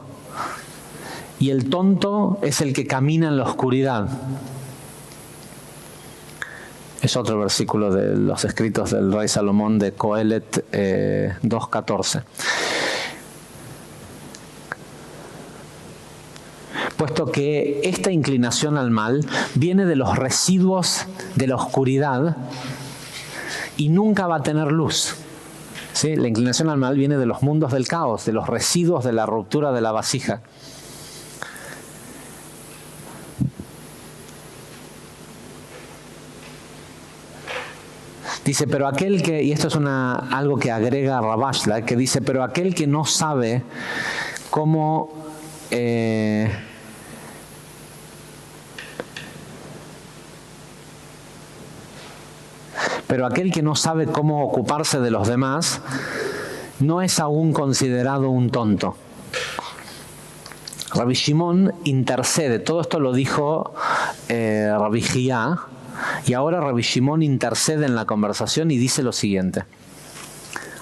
y el tonto es el que camina en la oscuridad. Es otro versículo de los escritos del rey Salomón de Coelet 2:14. Puesto que esta inclinación al mal viene de los residuos de la oscuridad y nunca va a tener luz. ¿Sí? La inclinación al mal viene de los mundos del caos, de los residuos de la ruptura de la vasija. Dice, pero aquel que, y esto es algo que agrega Rabashla, que dice, pero aquel que no sabe cómo pero aquel que no sabe cómo ocuparse de los demás no es aún considerado un tonto. Rabbi Shimon intercede, todo esto lo dijo Rabbi Hiyá, y ahora Rabbi Shimon intercede en la conversación y dice lo siguiente.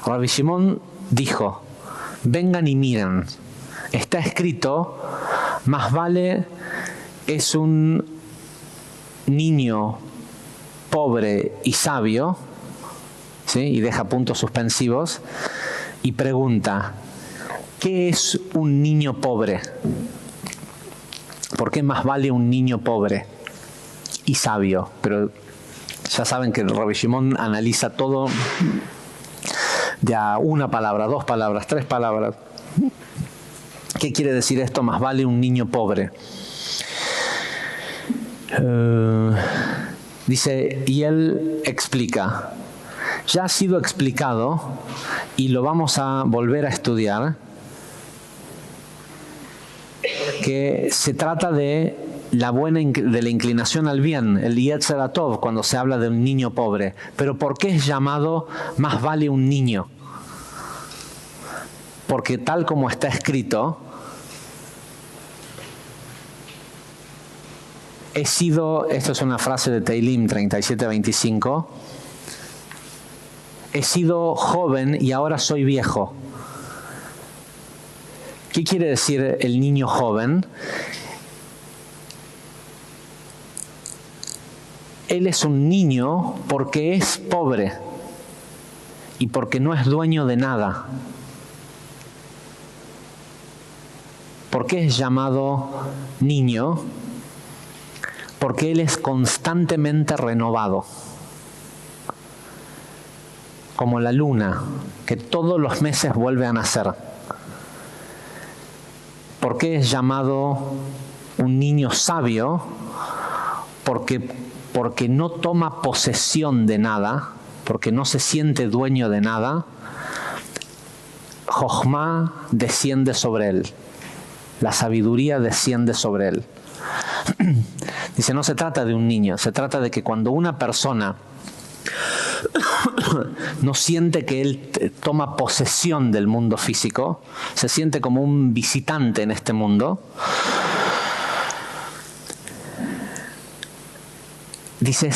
Rabbi Shimon dijo, vengan y miren, está escrito, más vale es un niño pobre y sabio, ¿sí? Y deja puntos suspensivos, y pregunta, ¿qué es un niño pobre? ¿Por qué más vale un niño pobre y sabio? Pero ya saben que Rabbi Shimon analiza todo de a una palabra, 2 palabras, 3 palabras. ¿Qué quiere decir esto? Más vale un niño pobre. Dice, y él explica, ya ha sido explicado y lo vamos a volver a estudiar, que se trata de la inclinación al bien, el Yetzer Atov, cuando se habla de un niño pobre. Pero ¿por qué es llamado más vale un niño? Porque tal como está escrito, esto es una frase de Teilim 37:25, he sido joven y ahora soy viejo. ¿Qué quiere decir el niño joven? Él es un niño porque es pobre y porque no es dueño de nada. ¿Por qué es llamado niño? Porque él es constantemente renovado, como la luna, que todos los meses vuelve a nacer. ¿Por qué es llamado un niño sabio? Porque no toma posesión de nada, porque no se siente dueño de nada. Jochma desciende sobre él, la sabiduría desciende sobre él. Dice, no se trata de un niño, se trata de que cuando una persona no siente que él toma posesión del mundo físico, se siente como un visitante en este mundo. Dice,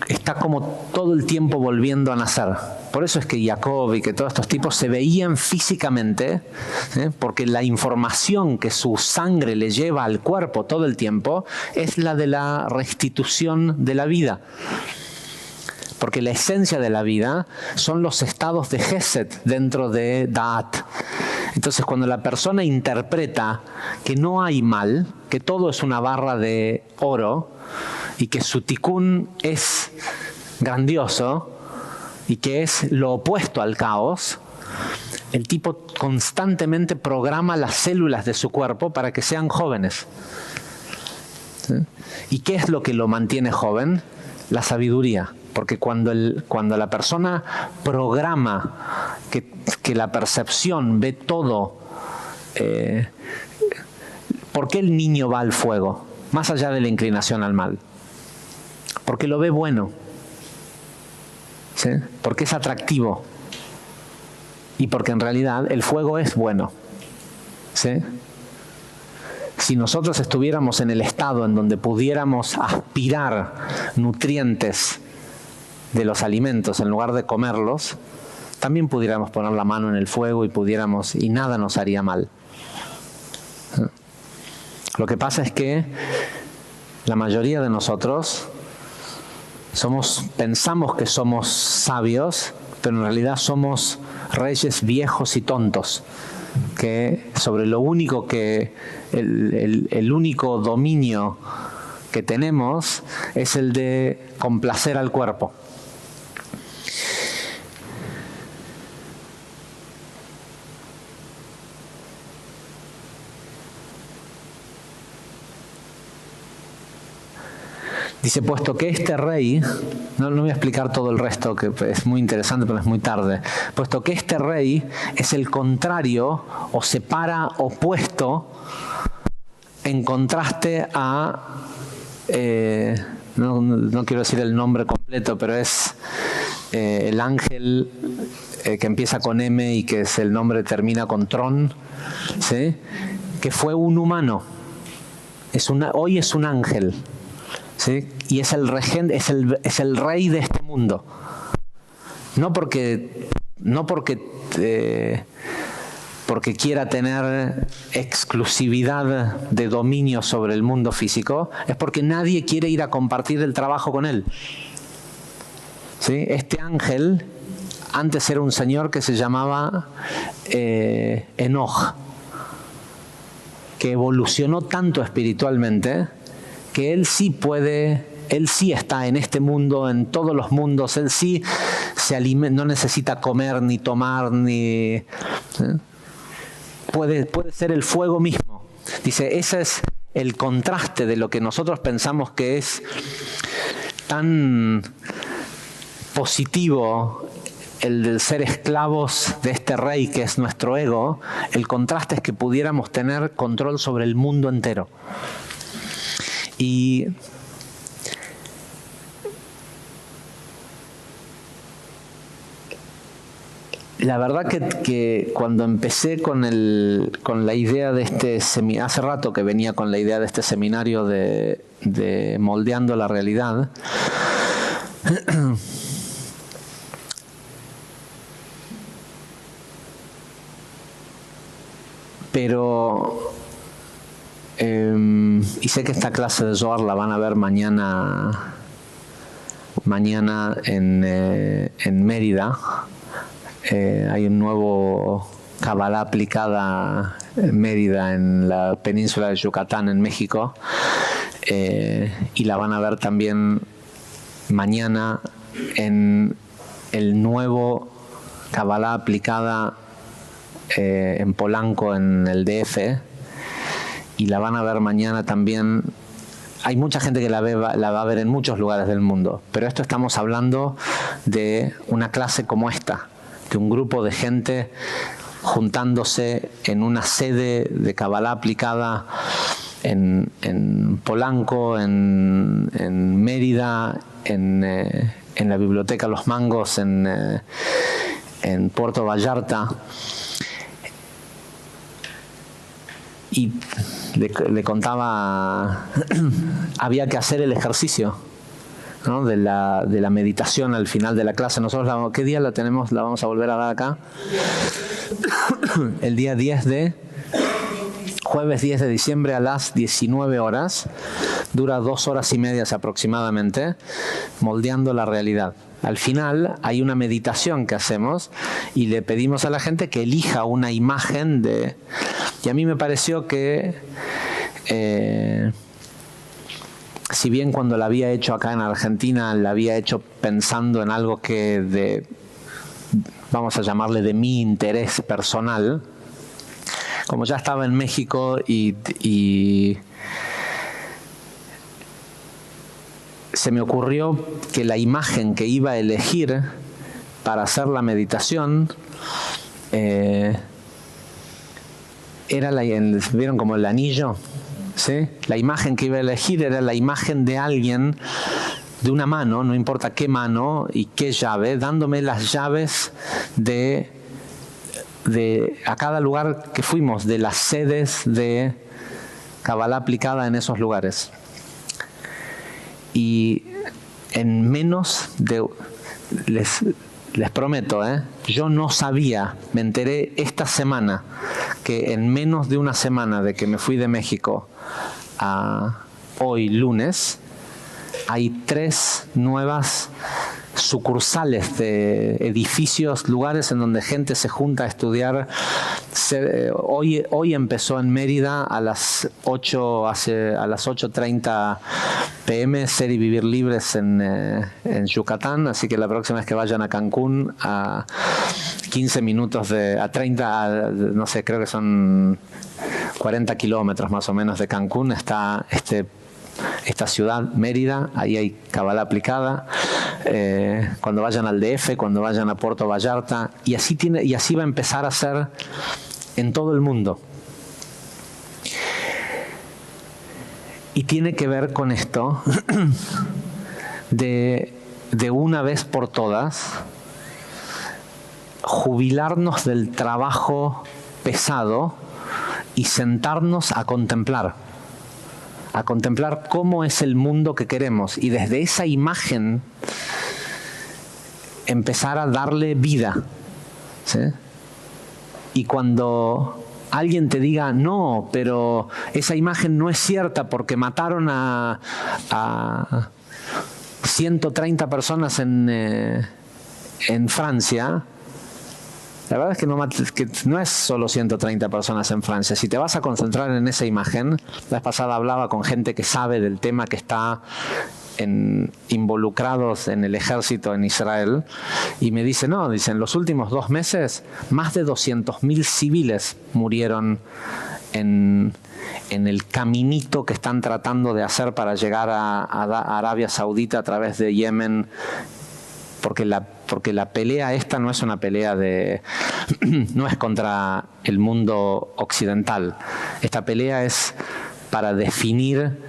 está como todo el tiempo volviendo a nacer. Por eso es que Jacob y que todos estos tipos se veían físicamente, porque la información que su sangre le lleva al cuerpo todo el tiempo es la de la restitución de la vida. Porque la esencia de la vida son los estados de Gesed dentro de Da'at. Entonces, cuando la persona interpreta que no hay mal, que todo es una barra de oro, y que su tikkun es grandioso, y que es lo opuesto al caos, el tipo constantemente programa las células de su cuerpo para que sean jóvenes. ¿Sí? ¿Y qué es lo que lo mantiene joven? La sabiduría. Porque cuando la persona programa que la percepción ve todo, ¿por qué el niño va al fuego? Más allá de la inclinación al mal. Porque lo ve bueno. ¿Sí? Porque es atractivo. Y porque en realidad el fuego es bueno. ¿Sí? Si nosotros estuviéramos en el estado en donde pudiéramos aspirar nutrientes de los alimentos en lugar de comerlos, también pudiéramos poner la mano en el fuego y nada nos haría mal. Lo que pasa es que la mayoría de nosotros pensamos que somos sabios, pero en realidad somos reyes viejos y tontos, que sobre lo único el único dominio que tenemos es el de complacer al cuerpo. Dice, puesto que este rey, no voy a explicar todo el resto, que es muy interesante, pero es muy tarde. Puesto que este rey es el contrario, o se para opuesto, en contraste a, no quiero decir el nombre completo, pero es el ángel que empieza con M y que es el nombre termina con Tron, ¿sí? Que fue un humano. Hoy es un ángel. ¿Sí? Y es el regente, es el rey de este mundo. No porque quiera tener exclusividad de dominio sobre el mundo físico, es porque nadie quiere ir a compartir el trabajo con él. ¿Sí? Este ángel antes era un señor que se llamaba Enoch, que evolucionó tanto espiritualmente que él sí está en este mundo, en todos los mundos, él sí no necesita comer ni tomar, puede ser el fuego mismo. Dice, ese es el contraste de lo que nosotros pensamos que es tan positivo, el de ser esclavos de este rey que es nuestro ego. El contraste es que pudiéramos tener control sobre el mundo entero. Y la verdad que cuando empecé con la idea de este seminario, hace rato que venía con la idea de este seminario de moldeando la realidad, pero y sé que esta clase de Zohar la van a ver mañana en Mérida. Hay un nuevo Kabbalah aplicada en Mérida, en la península de Yucatán, en México, y la van a ver también mañana en el nuevo Kabbalah aplicada en Polanco, en el DF, y la van a ver mañana también. Hay mucha gente que la va a ver en muchos lugares del mundo, pero esto estamos hablando de una clase como esta, de un grupo de gente juntándose en una sede de Kabbalah aplicada en Polanco, en Mérida, en la Biblioteca Los Mangos, en Puerto Vallarta. Y le contaba, había que hacer el ejercicio, ¿no? de la meditación al final de la clase. Nosotros, ¿qué día la tenemos? La vamos a volver a dar acá. El día 10 de... Jueves 10 de diciembre a las 19 horas. Dura 2 horas y media aproximadamente, moldeando la realidad. Al final hay una meditación que hacemos y le pedimos a la gente que elija una imagen de... Y a mí me pareció que, si bien cuando la había hecho acá en Argentina, la había hecho pensando en algo que vamos a llamarle de mi interés personal, como ya estaba en México y se me ocurrió que la imagen que iba a elegir para hacer la meditación era ¿vieron como el anillo? ¿Sí? La imagen que iba a elegir era la imagen de alguien, de una mano, no importa qué mano y qué llave, dándome las llaves de a cada lugar que fuimos, de las sedes de Kabbalah aplicada en esos lugares. Y en menos de... Les prometo, yo no sabía, me enteré esta semana, que en menos de una semana de que me fui de México a hoy, lunes, hay 3 nuevas sucursales de edificios, lugares en donde gente se junta a estudiar. Hoy empezó en Mérida a las 8:30 p.m. Ser y Vivir Libres en Yucatán, así que la próxima vez que vayan a Cancún, a 15 minutos a 30, no sé, creo que son 40 kilómetros más o menos de Cancún, está esta ciudad, Mérida, ahí hay Kabbalah aplicada. Cuando vayan al DF, cuando vayan a Puerto Vallarta, y así va a empezar a ser en todo el mundo. Y tiene que ver con esto de una vez por todas jubilarnos del trabajo pesado y sentarnos a contemplar cómo es el mundo que queremos, y desde esa imagen empezar a darle vida, ¿sí? Y cuando alguien te diga, no, pero esa imagen no es cierta porque mataron a 130 personas en Francia, la verdad es que no es solo 130 personas en Francia. Si te vas a concentrar en esa imagen, la vez pasada hablaba con gente que sabe del tema, que está involucrados en el ejército en Israel, y me dice, en los últimos 2 meses más de 200.000 civiles murieron en el caminito que están tratando de hacer para llegar a Arabia Saudita a través de Yemen, porque la pelea esta no es una pelea no es contra el mundo occidental. Esta pelea es para definir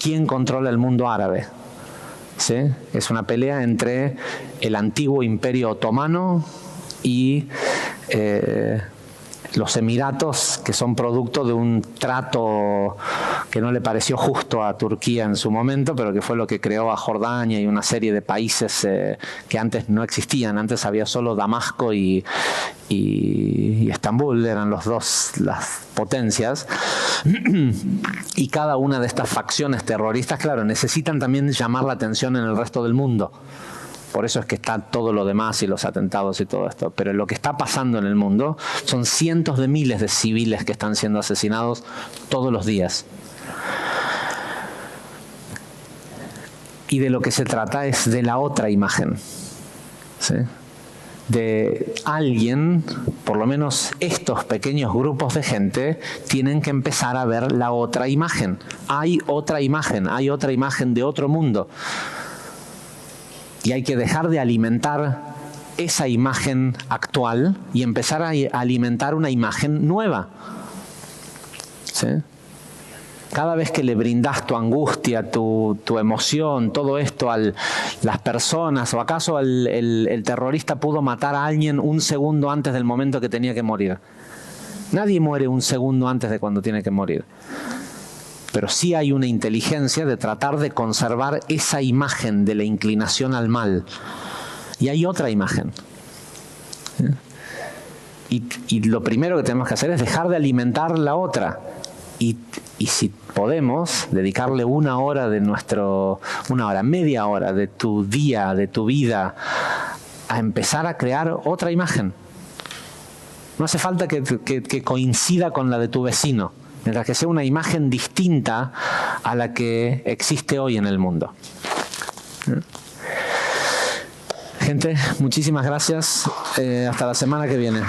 quién controla el mundo árabe, ¿sí? Es una pelea entre el antiguo Imperio Otomano y los Emiratos, que son producto de un trato que no le pareció justo a Turquía en su momento, pero que fue lo que creó a Jordania y una serie de países que antes no existían. Antes había solo Damasco y Estambul, eran las potencias. Y cada una de estas facciones terroristas, claro, necesitan también llamar la atención en el resto del mundo. Por eso es que está todo lo demás y los atentados y todo esto. Pero lo que está pasando en el mundo son cientos de miles de civiles que están siendo asesinados todos los días. Y de lo que se trata es de la otra imagen, ¿sí? de alguien, por lo menos estos pequeños grupos de gente, tienen que empezar a ver la otra imagen. Hay otra imagen de otro mundo. Y hay que dejar de alimentar esa imagen actual y empezar a alimentar una imagen nueva. ¿Sí? Cada vez que le brindas tu angustia, tu emoción, todo esto a las personas, o acaso el terrorista pudo matar a alguien un segundo antes del momento que tenía que morir. Nadie muere un segundo antes de cuando tiene que morir. Pero sí hay una inteligencia de tratar de conservar esa imagen de la inclinación al mal. Y hay otra imagen. Y lo primero que tenemos que hacer es dejar de alimentar la otra. Y si podemos, dedicarle una hora, media hora de tu día, de tu vida, a empezar a crear otra imagen. No hace falta que coincida con la de tu vecino, mientras que sea una imagen distinta a la que existe hoy en el mundo. Gente, muchísimas gracias. Hasta la semana que viene.